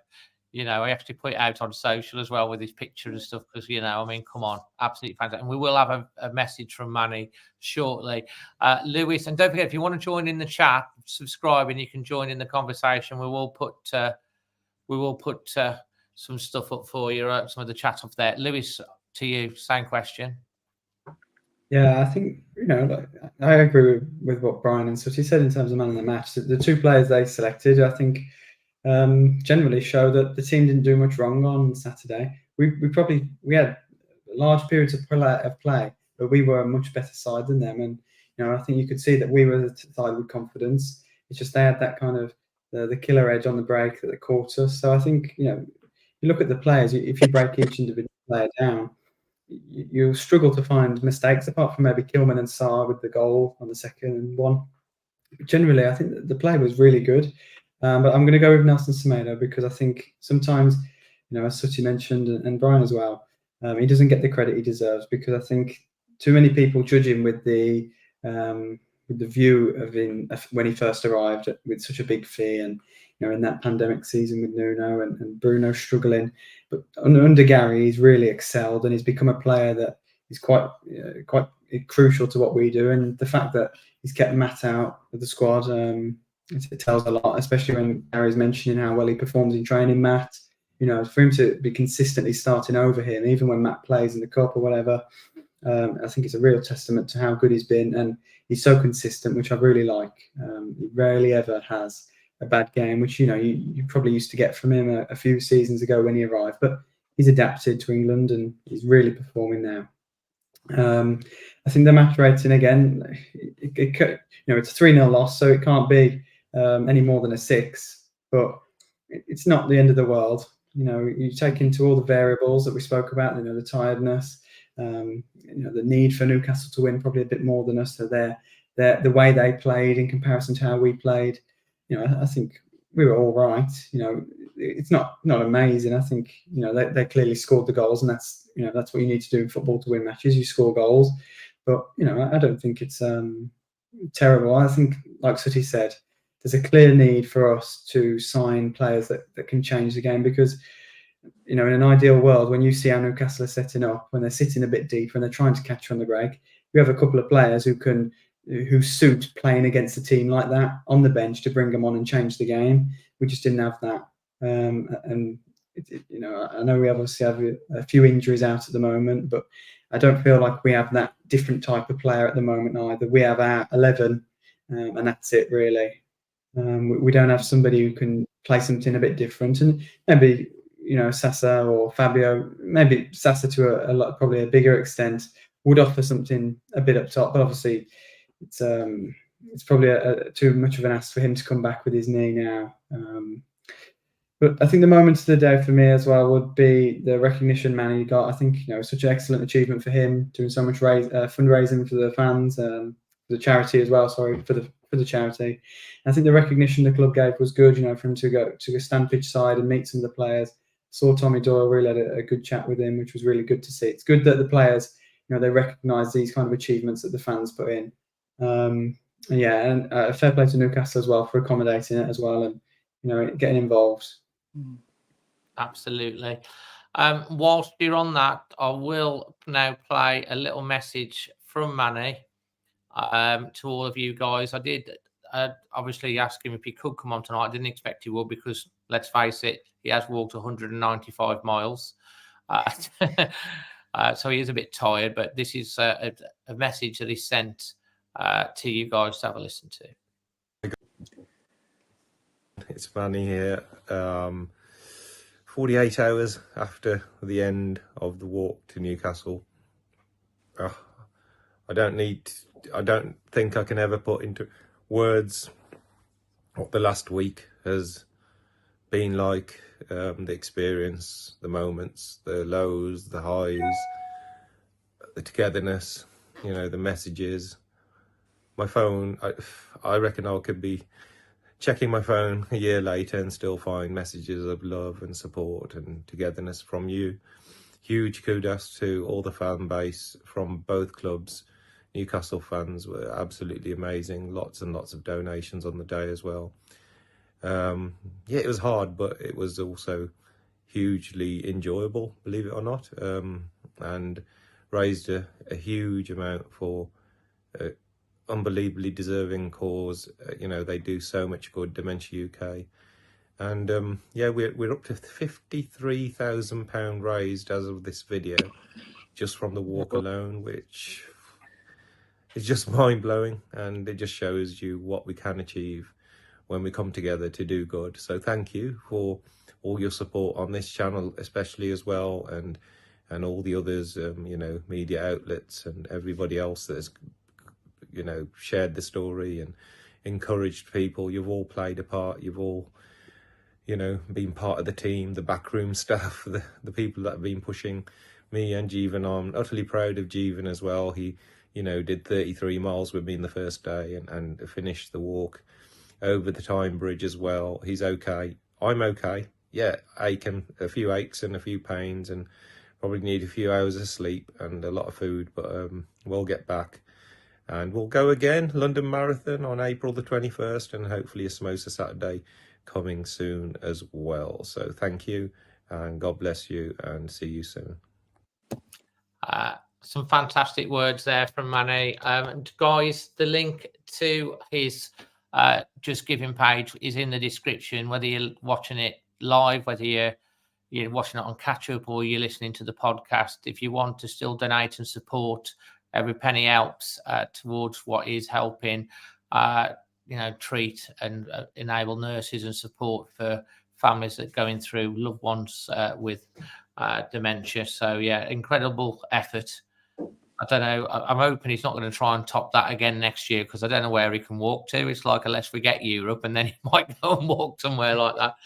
actually put it out on social as well with his picture and stuff because come on, absolutely fantastic. And we will have a message from Manny shortly. Lewis, and don't forget, if you want to join in the chat, subscribe and you can join in the conversation. We will put some stuff up for you, some of the chat up there. Lewis, to you, same question. Yeah, I think I agree with what Brian and Sutty said in terms of man of the match. The two players they selected, I think, generally show that the team didn't do much wrong on Saturday. We had large periods of play, but we were a much better side than them, and I think you could see that we were the side with confidence. It's just they had that kind of the killer edge on the break that caught us. So I think you look at the players. If you break each individual player down, you struggle to find mistakes apart from maybe Kilman and Sarr with the goal on the second one. But generally, I think the play was really good. But I'm going to go with Nelson Semedo because I think sometimes, as Sutty mentioned and Brian as well, he doesn't get the credit he deserves because I think too many people judge him with the view of when he first arrived with such a big fee, and in that pandemic season with Nuno and Bruno struggling. But under Gary, he's really excelled, and he's become a player that is quite crucial to what we do. And the fact that he's kept Matt out of the squad, it tells a lot, especially when Gary's mentioning how well he performs in training. Matt, for him to be consistently starting over him, even when Matt plays in the cup or whatever, I think it's a real testament to how good he's been, and he's so consistent, which I really like. He rarely ever has a bad game, which you probably used to get from him a few seasons ago when he arrived. But he's adapted to England, and he's really performing now. I think the match rating again, it's a 3-0 loss, so it can't be any more than a 6. But it's not the end of the world. You take into all the variables that we spoke about. The tiredness. The need for Newcastle to win probably a bit more than us. So the way they played in comparison to how we played, I think we were all right. It's not amazing. I think they clearly scored the goals, and that's what you need to do in football to win matches. You score goals, but I don't think it's terrible. I think, like Sooty said, there's a clear need for us to sign players that can change the game, because in an ideal world, when you see how Newcastle are setting up, when they're sitting a bit deep and they're trying to catch on the break, you have a couple of players who suit playing against a team like that on the bench to bring them on and change the game. We just didn't have that, and I know we obviously have a few injuries out at the moment, but I don't feel like we have that different type of player at the moment either. We have our 11, and that's it really. We don't have somebody who can play something a bit different, and maybe Sasa or Fabio, maybe Sasa to a lot, probably a bigger extent, would offer something a bit up top. But obviously, it's probably too much of an ask for him to come back with his knee now. But I think the moment of the day for me as well would be the recognition Manny got. I think such an excellent achievement for him, doing so much fundraising for the fans, for the charity as well. Sorry, for the charity. And I think the recognition the club gave was good. For him to go stand pitch side and meet some of the players. Saw Tommy Doyle, really had a good chat with him, which was really good to see. It's good that the players, they recognise these kind of achievements that the fans put in. And fair play to Newcastle as well for accommodating it as well, and getting involved. Absolutely. Whilst you're on that, I will now play a little message from Manny to all of you guys. I did obviously ask him if he could come on tonight. I didn't expect he would, because let's face it, he has walked 195 miles. So he is a bit tired, but this is a message that he sent to you guys to have a listen to. It's Manny here. 48 hours after the end of the walk to Newcastle. I don't think I can ever put into words what the last week has been like. The experience, the moments, the lows, the highs, the togetherness, the messages. My phone, I reckon I could be checking my phone a year later and still find messages of love and support and togetherness from you. Huge kudos to all the fan base from both clubs. Newcastle fans were absolutely amazing. Lots and lots of donations on the day as well. It was hard, but it was also hugely enjoyable, believe it or not, and raised a huge amount for unbelievably deserving cause. They do so much good, Dementia UK, and we're up to £53,000 raised as of this video, just from the walk alone, which is just mind-blowing, and it just shows you what we can achieve when we come together to do good. So thank you for all your support on this channel especially as well, and all the others, media outlets and everybody else that has shared the story and encouraged people. You've all played a part. You've all been part of the team, the backroom staff, the people that have been pushing me and Jeevan on. Utterly proud of Jeevan as well. He did 33 miles with me in the first day and finished the walk over the Tyne Bridge as well. He's okay. I'm okay. Yeah, a few aches and a few pains, and probably need a few hours of sleep and a lot of food, but we'll get back. And we'll go again, London Marathon on April the 21st, and hopefully a Samosa Saturday coming soon as well. So thank you, and God bless you, and see you soon. Some fantastic words there from Manny. And guys, the link to his Just Giving page is in the description, whether you're watching it live, whether you're watching it on catch up or you're listening to the podcast. If you want to still donate and support, every penny helps towards what is helping treat and enable nurses and support for families that are going through loved ones with dementia. So yeah, incredible effort. I don't know. I'm hoping he's not going to try and top that again next year, because I don't know where he can walk to. It's like, unless we get Europe, and then he might go and walk somewhere like that.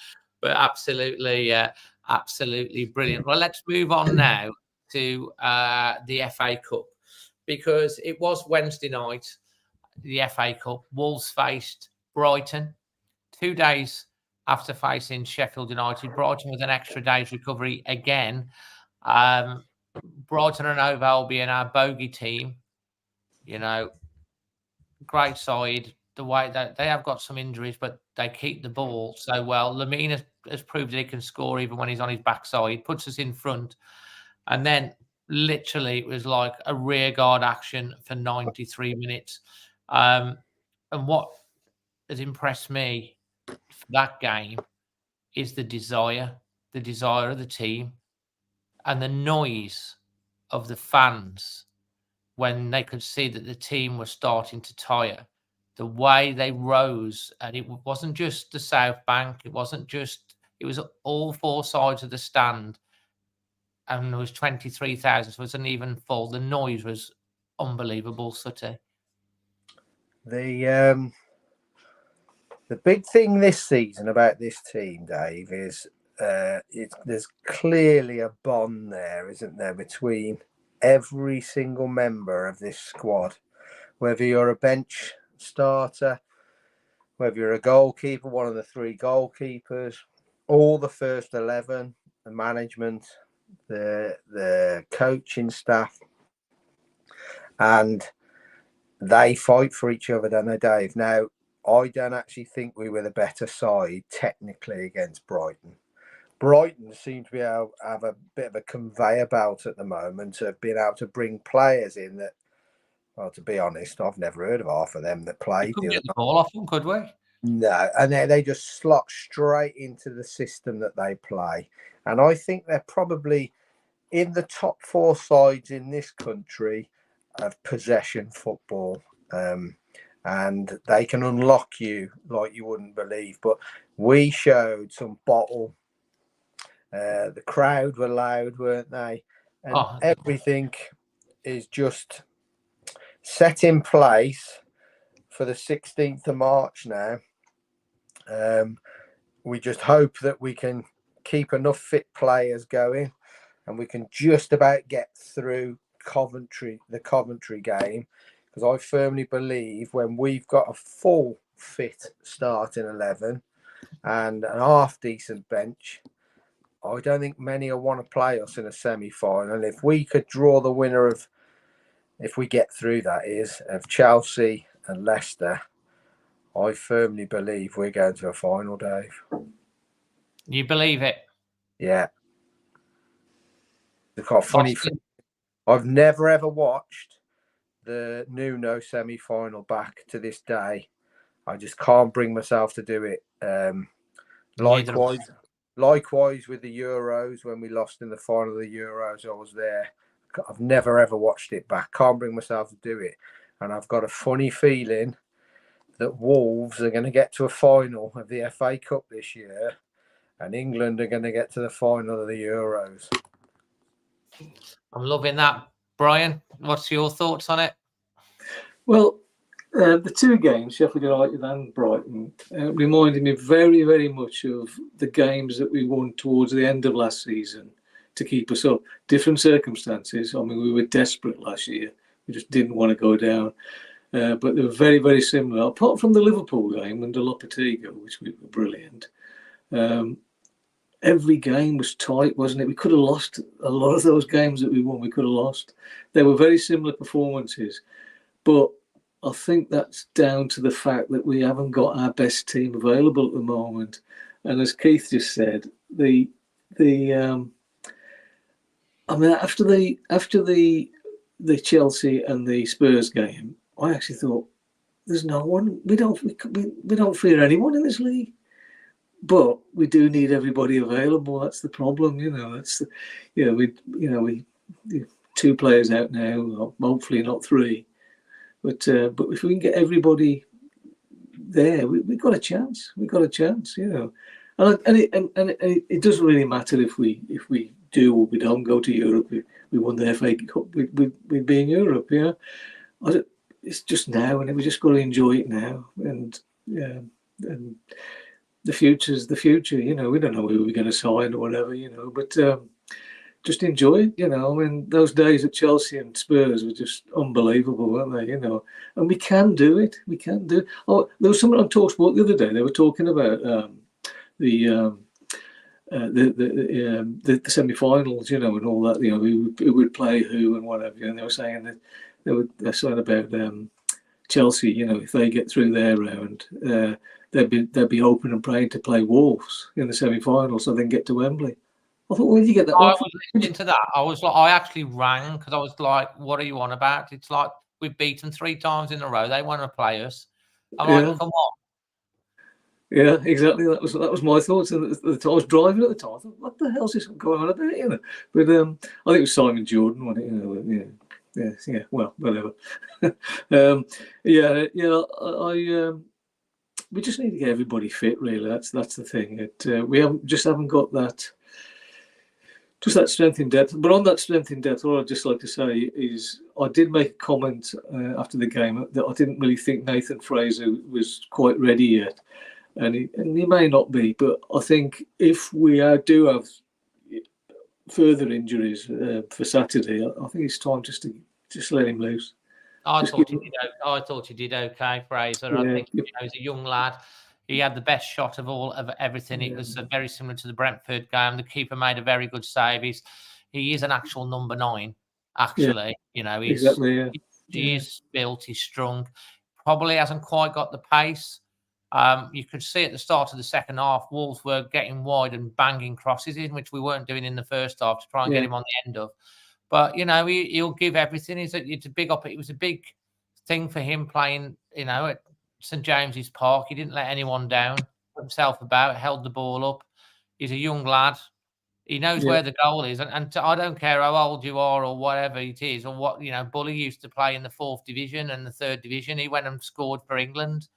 But absolutely brilliant. Well, let's move on now to the FA Cup, because it was Wednesday night, the FA Cup. Wolves faced Brighton 2 days after facing Sheffield United. Brighton with an extra day's recovery again. Brighton and Hove Albion, our bogey team, great side. The way that they have got some injuries, but they keep the ball so well. Lamine has proved that he can score even when he's on his backside, puts us in front. And then literally it was like a rear guard action for 93 minutes. And what has impressed me for that game is the desire of the team and the noise of the fans when they could see that the team was starting to tire. The way they rose, and it wasn't just the South Bank, it was all four sides of the stand, and there was 23,000, so it wasn't even full. The noise was unbelievable, Sutty. The big thing this season about this team, Dave, is there's clearly a bond there, isn't there, between every single member of this squad, whether you're a bench starter, whether you're a goalkeeper, one of the three goalkeepers, all the first 11, the management, the coaching staff, and they fight for each other, don't they, Dave? Now, I don't actually think we were the better side technically against Brighton. Brighton seem to be able to have a bit of a conveyor belt at the moment of being able to bring players in that, well, to be honest, I've never heard of half of them that played. Couldn't get the ball off them, could we? No, and they just slot straight into the system that they play. And I think they're probably in the top four sides in this country of possession football. And they can unlock you like you wouldn't believe. But we showed some bottle. The crowd were loud, weren't they? And everything is just set in place for the 16th of March now. We just hope that we can keep enough fit players going, and we can just about get through the Coventry game, because I firmly believe when we've got a full fit starting 11 and an half decent bench, I don't think many will want to play us in a semi-final. If we could draw the winner of, if we get through, that is, of Chelsea and Leicester, I firmly believe we're going to a final, Dave. You believe it? Yeah. It's funny. I've never ever watched the Nuno semi-final back to this day. I just can't bring myself to do it. Likewise with the Euros, when we lost in the final of the Euros, I was there. I've never ever watched it back. Can't bring myself to do it. And I've got a funny feeling that Wolves are going to get to a final of the FA Cup this year, and England are going to get to the final of the Euros. I'm loving that. Brian, what's your thoughts on it? Well, the two games, Sheffield United and Brighton, reminded me very, very much of the games that we won towards the end of last season to keep us up. Different circumstances. I mean, we were desperate last year. We just didn't want to go down. But they were very, very similar, apart from the Liverpool game under Lopetegui, which we were brilliant. every game was tight, wasn't it? We could have lost a lot of those games that we won. We could have lost. They were very similar performances, but I think that's down to the fact that we haven't got our best team available at the moment. And as Keith just said, I mean, after the Chelsea and the Spurs game, I actually thought there's no one. We don't fear anyone in this league, but we do need everybody available. That's the problem, you know. That's we 2 players out now, hopefully not 3, but if we can get everybody there, we've got a chance. We've got a chance, you know. And it doesn't really matter if we do or we don't go to Europe. We won the FA Cup. We'd be in Europe, yeah. It's just now, and we just got to enjoy it now. And and the future's the future. You know, we don't know who we're going to sign or whatever. You know, but just enjoy it. You know, I mean, those days at Chelsea and Spurs were just unbelievable, weren't they? You know, and we can do it. We can do. Oh, there was someone on Talksport the other day. They were talking about the semi-finals, you know, and all that, you know, who would play who and whatever. And they were saying that they're saying about Chelsea, you know, if they get through their round, they'd be hoping and praying to play Wolves in the semi-finals, so then get to Wembley. I thought, where did you get that? I was listening to that. I actually rang because I was like, "What are you on about?" It's like we've beaten 3 times in a row. They want to play us. I'm like, "Come on." Yeah, exactly. That was my thoughts. And I was driving at the time. I thought, what the hell's this going on about? You know, but I think it was Simon Jordan, wasn't it? You know, yeah. Well, whatever. We just need to get everybody fit. Really, that's the thing. We haven't got that. Just that strength in depth. But on that strength in depth, what I'd just like to say is I did make a comment after the game that I didn't really think Nathan Fraser was quite ready yet. And he may not be, but I think if we do have further injuries for Saturday, I think it's time just to let him loose. I thought he did okay, Fraser. Yeah. I think he's a young lad. He had the best shot of everything. It was very similar to the Brentford game. The keeper made a very good save. He is an actual number 9. Actually, you know, he is built. He's strong. Probably hasn't quite got the pace. You could see at the start of the second half, Wolves were getting wide and banging crosses in, which we weren't doing in the first half to try and get him on the end of. But, you know, he'll give everything. It was a big thing for him playing, you know, at St James's Park. He didn't let anyone down, put himself about, held the ball up. He's a young lad. He knows where the goal is. And I don't care how old you are or whatever it is or what, you know, Bully used to play in the 4th division and the 3rd division. He went and scored for England,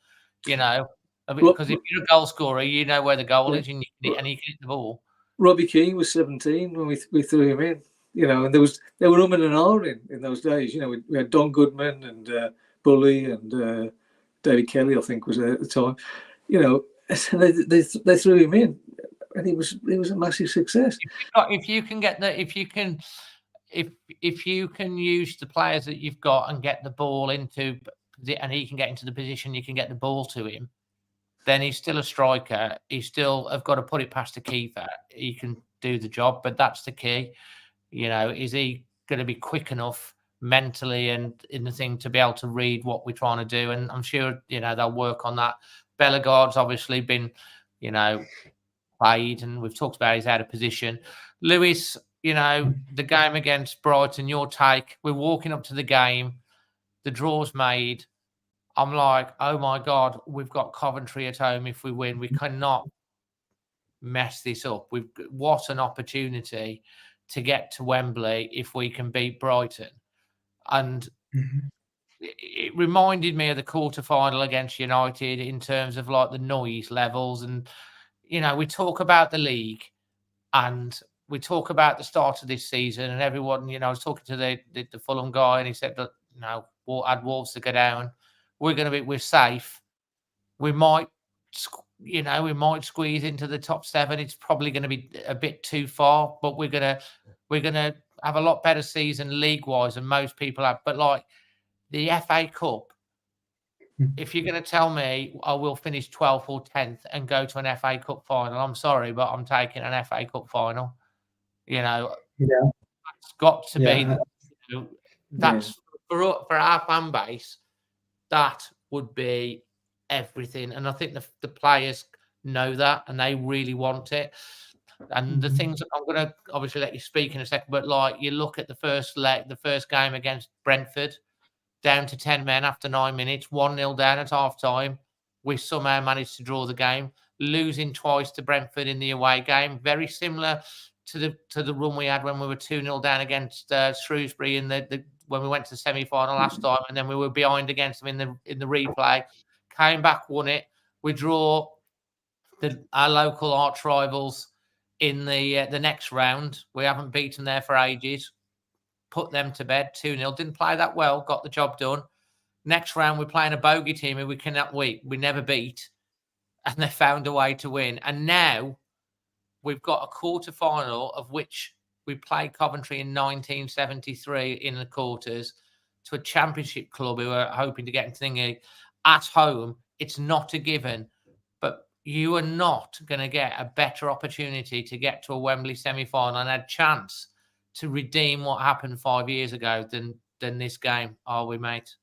you know. Because if you're a goal scorer, you know where the goal is and you can hit the ball. Robbie Keane was 17 when we threw him in, you know, and they were umming and ahhing in those days. You know, we had Don Goodman and Bully and David Kelly, I think, was there at the time. You know, they threw him in, and he was a massive success. If you can use the players that you've got and get the ball into, and he can get into the position, you can get the ball to him. Then he's still a striker. He still have got to put it past the keeper. He can do the job, but that's the key. You know, is he going to be quick enough mentally and in the thing to be able to read what we're trying to do? And I'm sure, you know, they'll work on that. Bellegarde's obviously been, you know, played, and we've talked about he's out of position. Lewis, you know, the game against Brighton, your take, we're walking up to the game, the draw's made. I'm like, oh my God, we've got Coventry at home. If we win, we cannot mess this up. What an opportunity to get to Wembley if we can beat Brighton. And it reminded me of the quarterfinal against United in terms of like the noise levels. And, you know, we talk about the league and we talk about the start of this season, and everyone, you know, I was talking to the Fulham guy and he said that, you know, we'll add Wolves to go down. We're safe. We might squeeze into the top 7. It's probably going to be a bit too far, but we're gonna have a lot better season league wise than most people have. But like the FA Cup, if you're going to tell me I will finish 12th or 10th and go to an FA Cup final, I'm sorry, but I'm taking an FA Cup final. You know, Yeah, it's got to be. yeah, You know, that's for our fan base. That would be everything, and I think the players know that, and they really want it. And the things I'm going to obviously let you speak in a second, but like you look at the first game against Brentford, down to 10 men after 9 minutes, 1-0 down at half time. We somehow managed to draw the game, losing twice to Brentford in the away game. Very similar to the run we had when we were 2-0 down against Shrewsbury when we went to the semi-final last time, and then we were behind against them in the replay. Came back, won it. We draw our local arch rivals in the next round. We haven't beaten there for ages. Put them to bed, 2-0. Didn't play that well, got the job done. Next round, we're playing a bogey team who we never beat, and they found a way to win. And now we've got a quarter-final of which we played Coventry in 1973 in the quarters to a championship club who are hoping to get into thingy at home. It's not a given, but you are not going to get a better opportunity to get to a Wembley semi-final and a chance to redeem what happened 5 years ago than this game, are we, mate?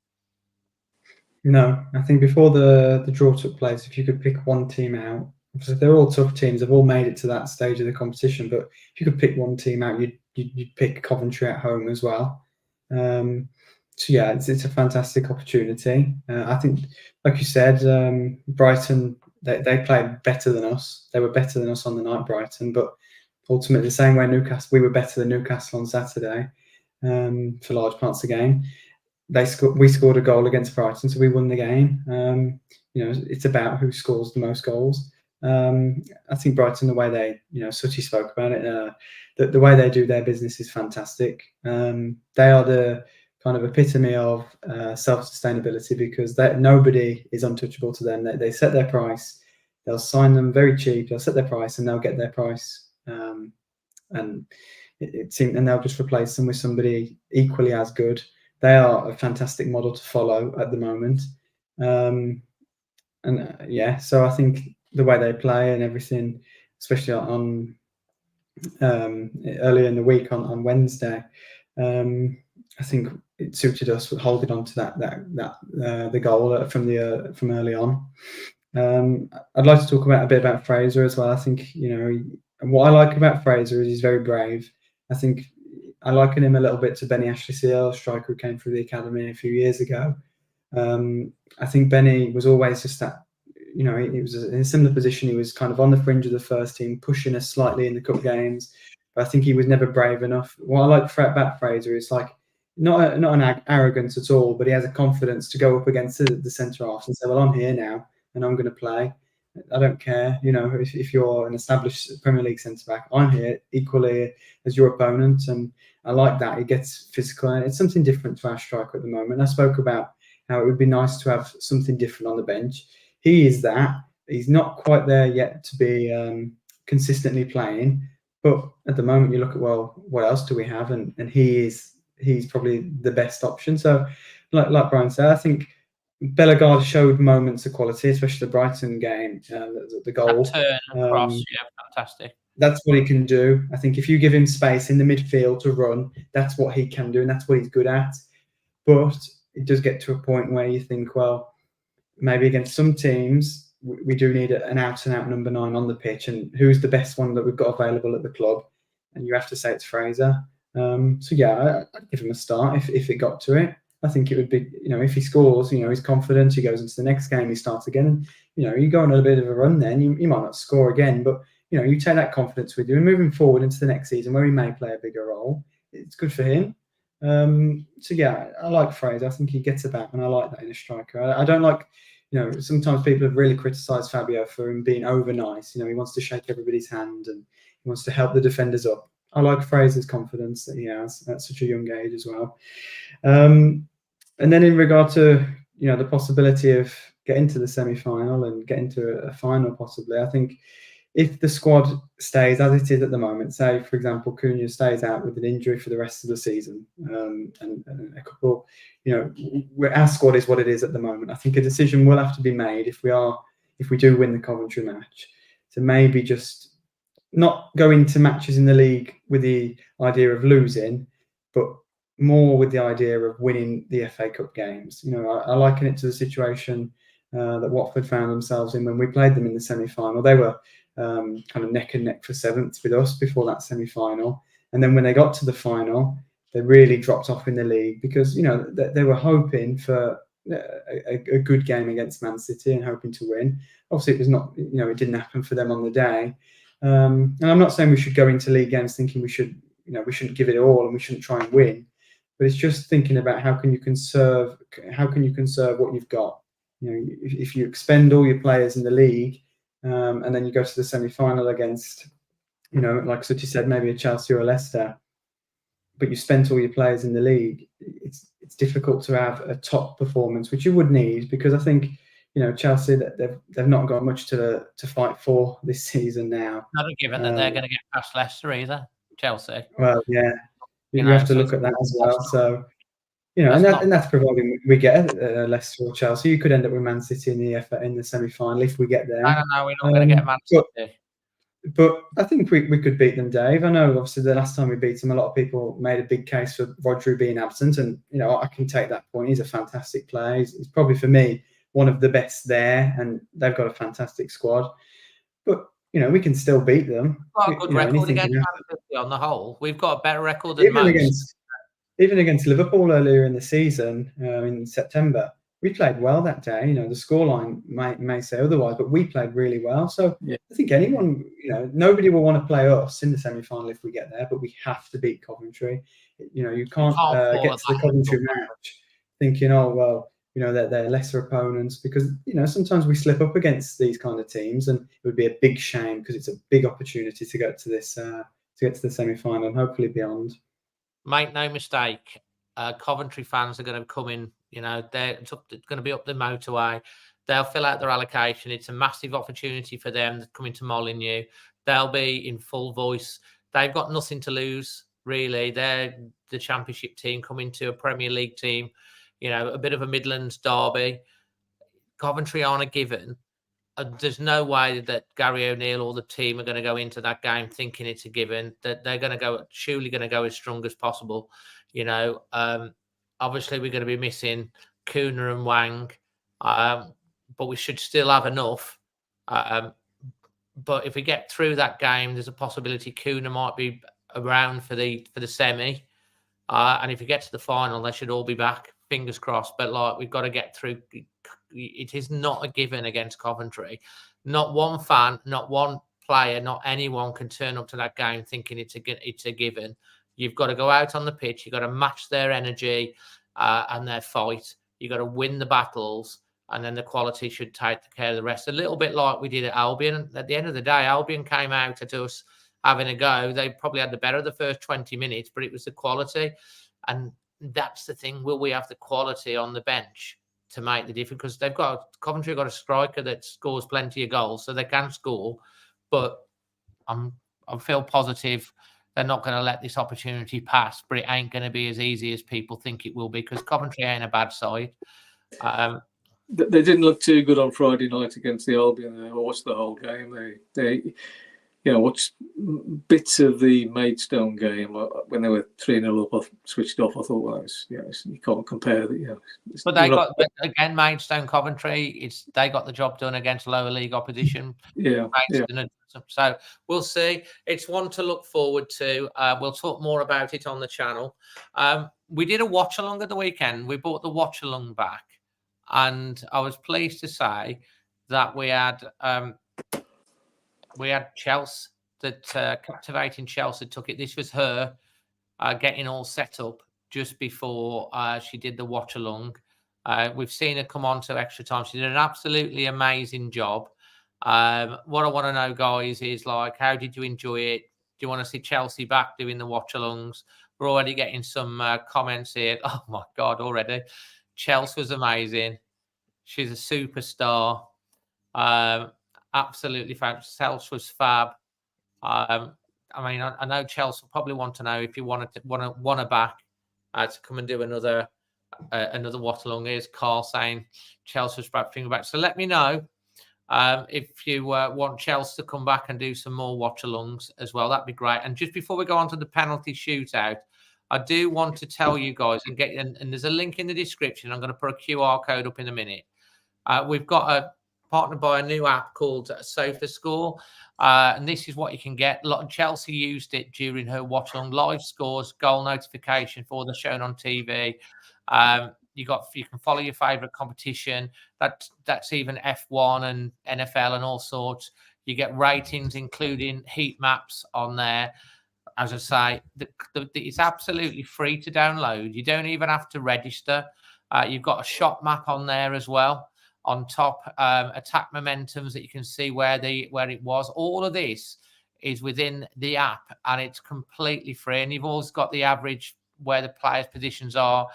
No, I think before the draw took place, if you could pick one team out, because they're all tough teams, they've all made it to that stage of the competition. But if you could pick one team out, you'd pick Coventry at home as well. So yeah, it's a fantastic opportunity. I think, like you said, Brighton they played better than us. They were better than us on the night, Brighton, but ultimately the same way Newcastle, we were better than Newcastle on Saturday for large parts of the game. We scored a goal against Brighton, so we won the game. It's about who scores the most goals. I think Brighton, the way they, Sutty spoke about it, the way they do their business is fantastic. They are the kind of epitome of self-sustainability, because nobody is untouchable to them. They set their price, they'll sign them very cheap, they'll set their price and they'll get their price. And they'll just replace them with somebody equally as good. They are a fantastic model to follow at the moment. So I think the way they play and everything, especially on earlier in the week on Wednesday, I think it suited us with holding on to the goal from early on. I'd like to talk a bit about Fraser as well. I think, what I like about Fraser is he's very brave. I think I liken him a little bit to Benny Ashley-Seal, striker who came through the academy a few years ago. I think Benny was always just that, he was in a similar position. He was kind of on the fringe of the first team, pushing us slightly in the cup games, but I think he was never brave enough. What I like about Fraser is like not an arrogance at all, but he has a confidence to go up against the centre half and say, well, I'm here now and I'm going to play. I don't care, if you're an established Premier League centre-back, I'm here equally as your opponent. And I like that. He gets physical. And it's something different to our striker at the moment. I spoke about how it would be nice to have something different on the bench. He is that. He's not quite there yet to be consistently playing. But at the moment, you look at, well, what else do we have? And he's probably the best option. So like Brian said, I think Bellegarde showed moments of quality, especially the Brighton game, the goal. That turn across, fantastic. That's what he can do. I think if you give him space in the midfield to run, that's what he can do, and that's what he's good at. But it does get to a point where you think, well, maybe against some teams, we do need an out-and-out number 9 on the pitch, and who's the best one that we've got available at the club? And you have to say it's Fraser. So yeah, I'd give him a start if it got to it. I think it would be, if he scores, he's confident, he goes into the next game, he starts again. And, you go on a bit of a run then, you might not score again, but, you take that confidence with you and moving forward into the next season where he may play a bigger role. It's good for him. So yeah, I like Fraser. I think he gets about, and I like that in a striker. I don't like, sometimes people have really criticised Fabio for him being over nice. He wants to shake everybody's hand and he wants to help the defenders up. I like Fraser's confidence that he has at such a young age as well. And then in regard to, the possibility of getting to the semi-final and getting to a final possibly, I think, if the squad stays as it is at the moment, say for example Cunha stays out with an injury for the rest of the season, and a couple, our squad is what it is at the moment. I think a decision will have to be made if we do win the Coventry match, to maybe just not go into matches in the league with the idea of losing, but more with the idea of winning the FA Cup games. I liken it to the situation that Watford found themselves in when we played them in the semi-final. They were kind of neck and neck for 7th with us before that semi-final, and then when they got to the final, they really dropped off in the league because they were hoping for a good game against Man City and hoping to win. Obviously, it was not. It didn't happen for them on the day. And I'm not saying we should go into league games thinking we shouldn't give it all and we shouldn't try and win, but it's just thinking about how can you conserve what you've got. If you expend all your players in the league, and then you go to the semi-final against, like Suchi said, maybe a Chelsea or a Leicester, but you spent all your players in the league, it's difficult to have a top performance, which you would need, because I think, Chelsea, they've not got much to fight for this season now. Not a given that they're going to get past Leicester either, Chelsea. Well, yeah, you have to look at that as well. So, and that's providing we get Leicester or Chelsea. You could end up with Man City in the semi-final if we get there. I don't know. We're not going to get Man City. But I think we could beat them, Dave. I know, obviously, the last time we beat them, a lot of people made a big case for Rodri being absent, and I can take that point. He's a fantastic player. He's probably, for me, one of the best there, and they've got a fantastic squad. But we can still beat them. We've got a good record against Man City on the whole. We've got a better record than most. Even against Liverpool earlier in the season, in September, we played well that day. The scoreline may say otherwise, but we played really well. So yeah. I think anyone, nobody will want to play us in the semi-final if we get there, but we have to beat Coventry. You can't get to the Coventry match thinking, oh, well, they're lesser opponents, because, sometimes we slip up against these kind of teams, and it would be a big shame because it's a big opportunity to get to this, to get to the semi-final and hopefully beyond. Make no mistake, Coventry fans are going to come in. They're going to be up the motorway. They'll fill out their allocation. It's a massive opportunity for them coming to Molineux. They'll be in full voice. They've got nothing to lose, really. They're the Championship team coming to a Premier League team, a bit of a Midlands derby. Coventry aren't a given. There's no way that Gary O'Neill or the team are going to go into that game thinking it's a given, that they're going to surely going to go as strong as possible. Obviously, we're going to be missing Cunha and Wang, but we should still have enough. But if we get through that game, there's a possibility Cunha might be around for the semi. And if we get to the final, they should all be back. Fingers crossed. But we've got to get through. It is not a given against Coventry. Not one fan, not one player, not anyone can turn up to that game thinking it's a given. You've got to go out on the pitch. You've got to match their energy and their fight. You've got to win the battles, and then the quality should take care of the rest. A little bit like we did at Albion. At the end of the day, Albion came out at us having a go. They probably had the better of the first 20 minutes, but it was the quality. And that's the thing. Will we have the quality on the bench to make the difference? Because Coventry have got a striker that scores plenty of goals, so they can score. But I feel positive they're not going to let this opportunity pass, but it ain't going to be as easy as people think it will be, because Coventry ain't a bad side. They didn't look too good on Friday night against the Albion. I watched the whole game. They watched bits of the Maidstone game when they were 3-0 up. I switched off. I thought, well, you can't compare. But they got, again, Maidstone, Coventry. They got the job done against lower league opposition. Yeah. So we'll see. It's one to look forward to. We'll talk more about it on the channel. We did a watch along at the weekend. We brought the watch along back, and I was pleased to say that we had Chelsea, that Captivating Chelsea took it. This was her getting all set up just before she did the watch along. We've seen her come on to extra time. She did an absolutely amazing job. What I want to know, guys, is how did you enjoy it? Do you want to see Chelsea back doing the watch alongs? We're already getting some comments here. Oh my God, already. Chelsea was amazing. She's a superstar. Absolutely fab. Chelsea was fab. I mean, I know Chelsea will probably want to know if you want to back to come and do another watch along. Here's Carl saying Chelsea was fab, finger back. So let me know if you want Chelsea to come back and do some more watch alongs as well. That'd be great. And just before we go on to the penalty shootout, I do want to tell you guys and there's a link in the description. I'm going to put a QR code up in a minute. We've got a partnered by a new app called SofaScore, and this is what you can get. A lot of Chelsea used it during her watch along. Live scores, goal notification for the shown on TV. You can follow your favourite competition. That's even F1 and NFL and all sorts. You get ratings, including heat maps on there. As I say, it's absolutely free to download. You don't even have to register. You've got a shot map on there as well. On top, attack momentums that you can see where it was. All of this is within the app, and it's completely free. And you've always got the average where the players' positions are.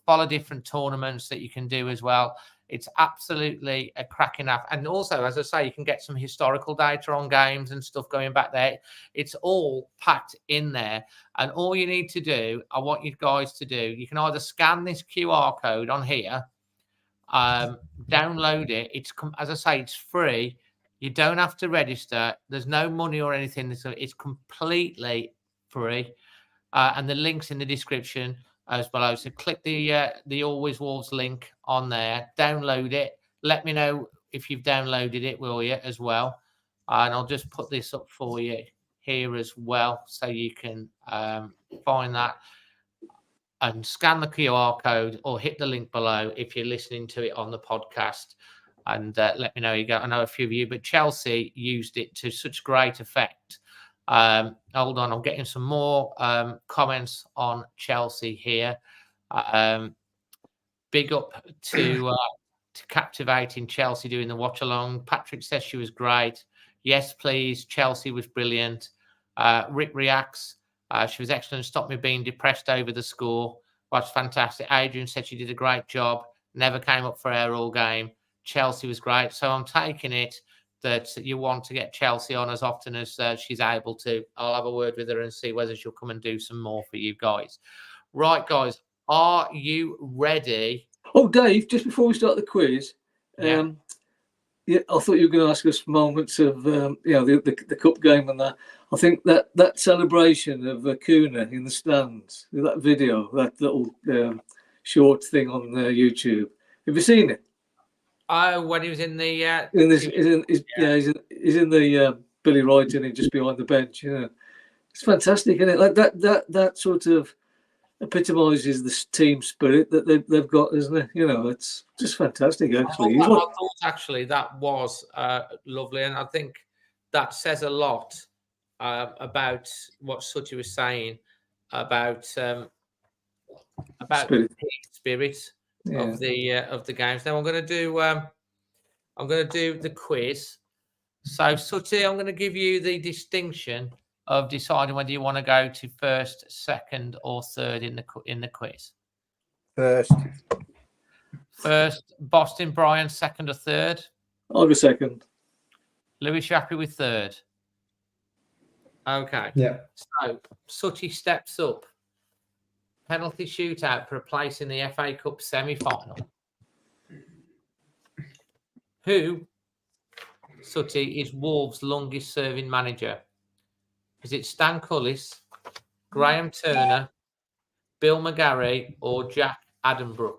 Follow different tournaments that you can do as well. It's absolutely a cracking app. And also, as I say, you can get some historical data on games and stuff going back there. It's all packed in there. And all you need to do, I want you guys to do, you can either scan this QR code on here, download it. As I say, it's free. You don't have to register. There's no money or anything. It's completely free. And the link's in the description as below. So click the Always Wolves link on there, download it. Let me know if you've downloaded it, will you, as well? And I'll just put this up for you here as well, so you can find that and scan the QR code or hit the link below if you're listening to it on the podcast. And let me know you go. I know a few of you, but Chelsea used it to such great effect. Hold on, I'm getting some more comments on Chelsea here. Big up to captivating Chelsea doing the watch along. Patrick says she was great. Yes, please. Chelsea was brilliant. Rick reacts. She was excellent. Stopped me being depressed over the score. Was fantastic. Adrian said she did a great job. Never came up for air all game. Chelsea was great. So I'm taking it that you want to get Chelsea on as often as she's able to. I'll have a word with her and see whether she'll come and do some more for you guys. Right, guys, are you ready? Oh, Dave, just before we start the quiz, Yeah. I thought you were going to ask us moments of the cup game and that. I think that celebration of Kuna in the stands, that video, that little short thing on YouTube. Have you seen it? Oh, when he was in the He's in the Billy Wright, and just behind the bench. It's fantastic, isn't it? Like that sort of epitomises the team spirit that they've got, isn't it? It's just fantastic, actually. I thought actually that was lovely, and I think that says a lot about what Suchi was saying about the spirit of the games. Now I'm going to do the quiz. So Suchi, I'm going to give you the distinction of deciding whether you want to go to first, second, or third in the quiz. First, Boston Brian, second or third? I'll go second. Lewis, you happy with third? Okay. Yeah. So Suchi steps up. Penalty shootout for a place in the FA Cup semi-final. Who, Suchi, is Wolves' longest-serving manager? Is it Stan Cullis, Graham Turner, Bill McGarry, or Jack Addenbrook?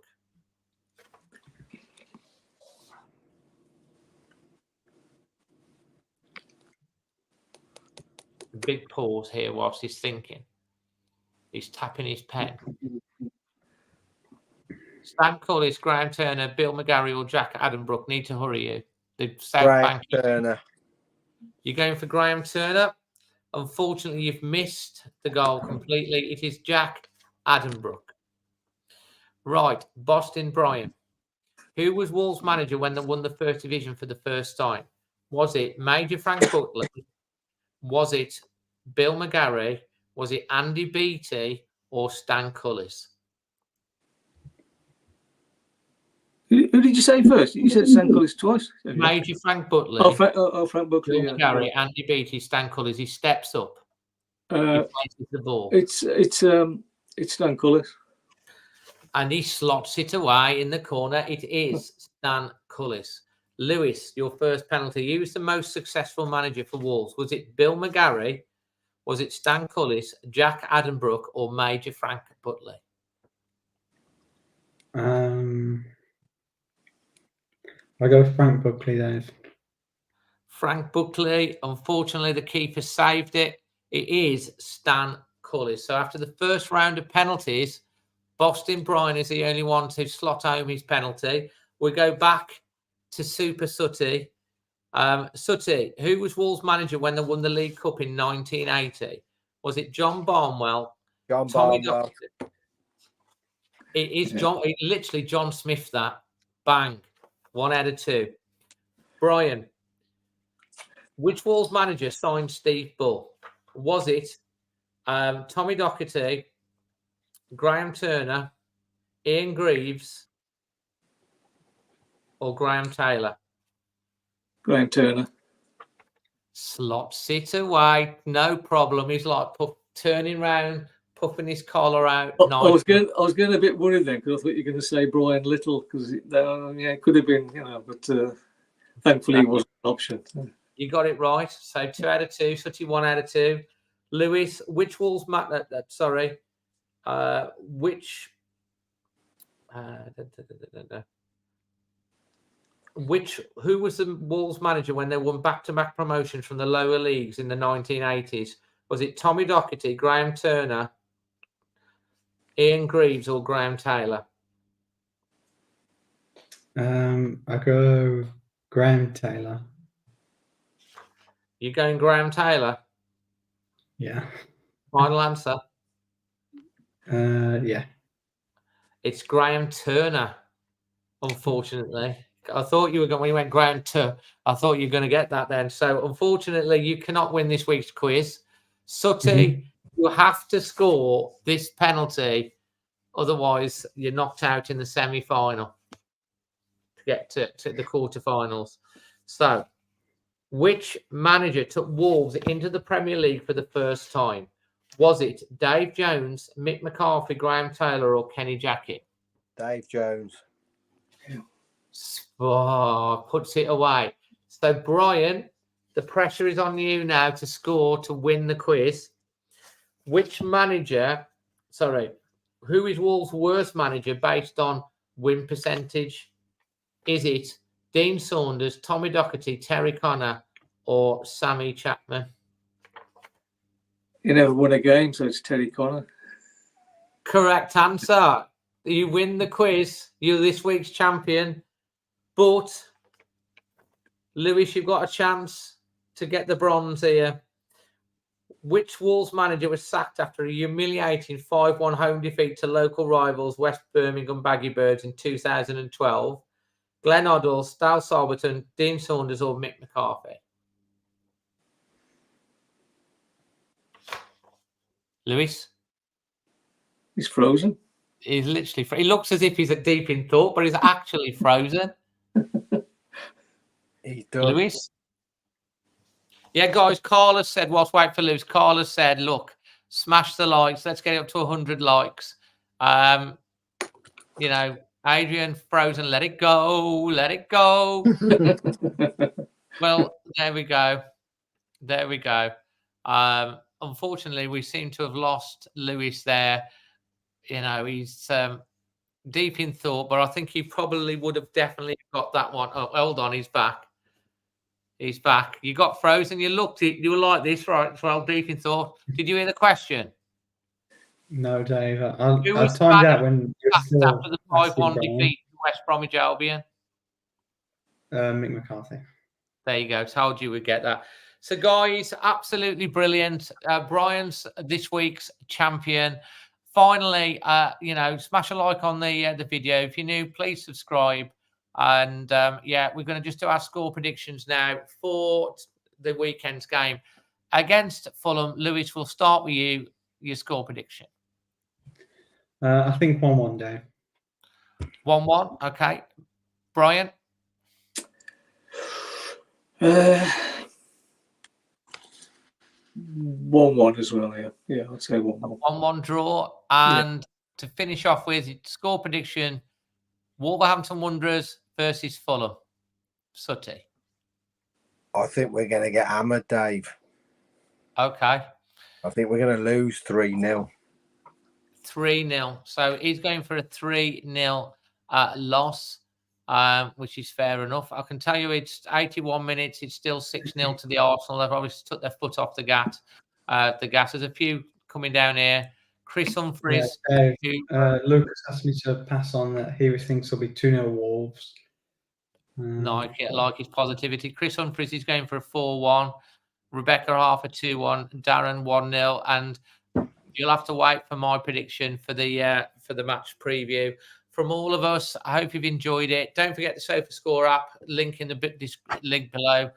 Big pause here whilst he's thinking. He's tapping his pen. Stan Cullis, Graham Turner, Bill McGarry, or Jack Addenbrook? Need to hurry you. The South Bank. Turner. You're going for Graham Turner. Unfortunately, you've missed the goal completely. It is Jack Addenbrook. Right, Boston Brian. Who was Wolves' manager when they won the first division for the first time? Was it Major Frank Buckley? Was it Bill McGarry? Was it Andy Beattie or Stan Cullis? Who Who did you say first? You said Stan Cullis twice. Major Frank Butley, Frank Buckley. George Gary, Andy Beattie, Stan Cullis. He steps up. He Yeah. places the ball. It's Stan Cullis. And he slots it away in the corner. It is Stan Cullis. Lewis, your first penalty. Who was the most successful manager for Wolves? Was it Bill McGarry? Was it Stan Cullis, Jack Addenbrook, or Major Frank Butley? I go with Frank Buckley, Dave. Frank Buckley. Unfortunately, the keeper saved it. It is Stan Cullis. So after the first round of penalties, Boston Brian is the only one to slot home his penalty. We go back to Super Sutty. Sutty, who was Wolves manager when they won the League Cup in 1980? Was it John Barnwell? Tommy Barnwell. Docherty? It is John. It literally John Smith. That bang, 1 out of 2. Brian, which Wolves manager signed Steve Bull? Was it Tommy Docherty, Graham Turner, Ian Greaves, or Graham Taylor? Graham Turner. Slots it away, no problem. He's like turning round, puffing his collar out. I was getting a bit worried then because I thought you were going to say Brian Little because it could have been, but thankfully it wasn't an option. You got it right. So 2 out of 2. Sutty 1 out of 2. Lewis, which Wolves who was the Wolves manager when they won back-to-back promotions from the lower leagues in the 1980s? Was it Tommy Docherty, Graham Turner, Ian Greaves, or Graham Taylor? I go Graham Taylor. You going Graham Taylor? Yeah. Final answer? Yeah. It's Graham Turner, unfortunately. I thought you were going, when you went Graham Turner, I thought you were going to get that then. So, unfortunately, you cannot win this week's quiz. Sutty, you have to score this penalty. Otherwise, you're knocked out in the semi-final to get to the quarterfinals. So, which manager took Wolves into the Premier League for the first time? Was it Dave Jones, Mick McCarthy, Graham Taylor, or Kenny Jackett? Dave Jones. Oh, puts it away. So, Brian, the pressure is on you now to score to win the quiz. Which manager, who is Wolves' worst manager based on win percentage? Is it Dean Saunders, Tommy Docherty, Terry Connor, or Sammy Chapman? He never won a game, so it's Terry Connor. Correct answer. You win the quiz. You're this week's champion. But, Lewis, you've got a chance to get the bronze here. Which Wolves manager was sacked after a humiliating 5-1 home defeat to local rivals West Birmingham Baggy Birds in 2012? Glenn Hoddle, Stal Sarberton, Dean Saunders, or Mick McCarthy? Lewis? He's frozen. He's literally he looks as if he's deep in thought, but he's actually frozen. He's done. Lewis? Yeah, guys, Carla said, whilst waiting for Lewis, Carla said, look, smash the likes. Let's get it up to 100 likes. Adrian frozen, let it go, let it go. Well, there we go. There we go. Unfortunately, we seem to have lost Lewis there. He's deep in thought, but I think he probably would have definitely got that one. Oh, hold on, he's back. He's back. You got frozen. You looked it. You were like this, right? Well, deep in thought. Did you hear the question? No, Dave. I was timed out when after the 5-1 defeat to West Bromwich Albion. Mick McCarthy. There you go. Told you we'd get that. So, guys, absolutely brilliant. Brian's this week's champion. Finally, smash a like on the video. If you're new, please subscribe. And we're going to just do our score predictions now for the weekend's game against Fulham. Lewis, we'll start with you. Your score prediction. I think 1-1, Dave. 1-1. Okay. Brian? 1-1 as well. Yeah, I'd say 1-1. 1-1 draw. And to finish off with score prediction, Wolverhampton Wanderers versus Fulham. Sutty. I think we're going to get hammered, Dave. Okay. I think we're going to lose 3-0. 3-0. So he's going for a 3-0 loss, which is fair enough. I can tell you it's 81 minutes. It's still 6-0 to the Arsenal. They've obviously took their foot off the gas. There's a few coming down here. Chris Humphries. Lucas asked me to pass on that he thinks it'll be 2-0 Wolves. Like his positivity. Chris Humphries is going for a 4-1. Rebecca half a 2-1. Darren 1-0. And you'll have to wait for my prediction for the match preview. From all of us, I hope you've enjoyed it. Don't forget the Sofa Score app, link in the link below.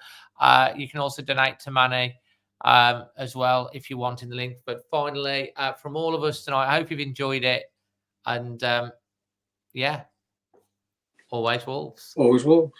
You can also donate to Manny as well if you want in the link. But finally, from all of us tonight, I hope you've enjoyed it. And always Wolves. Always Wolves.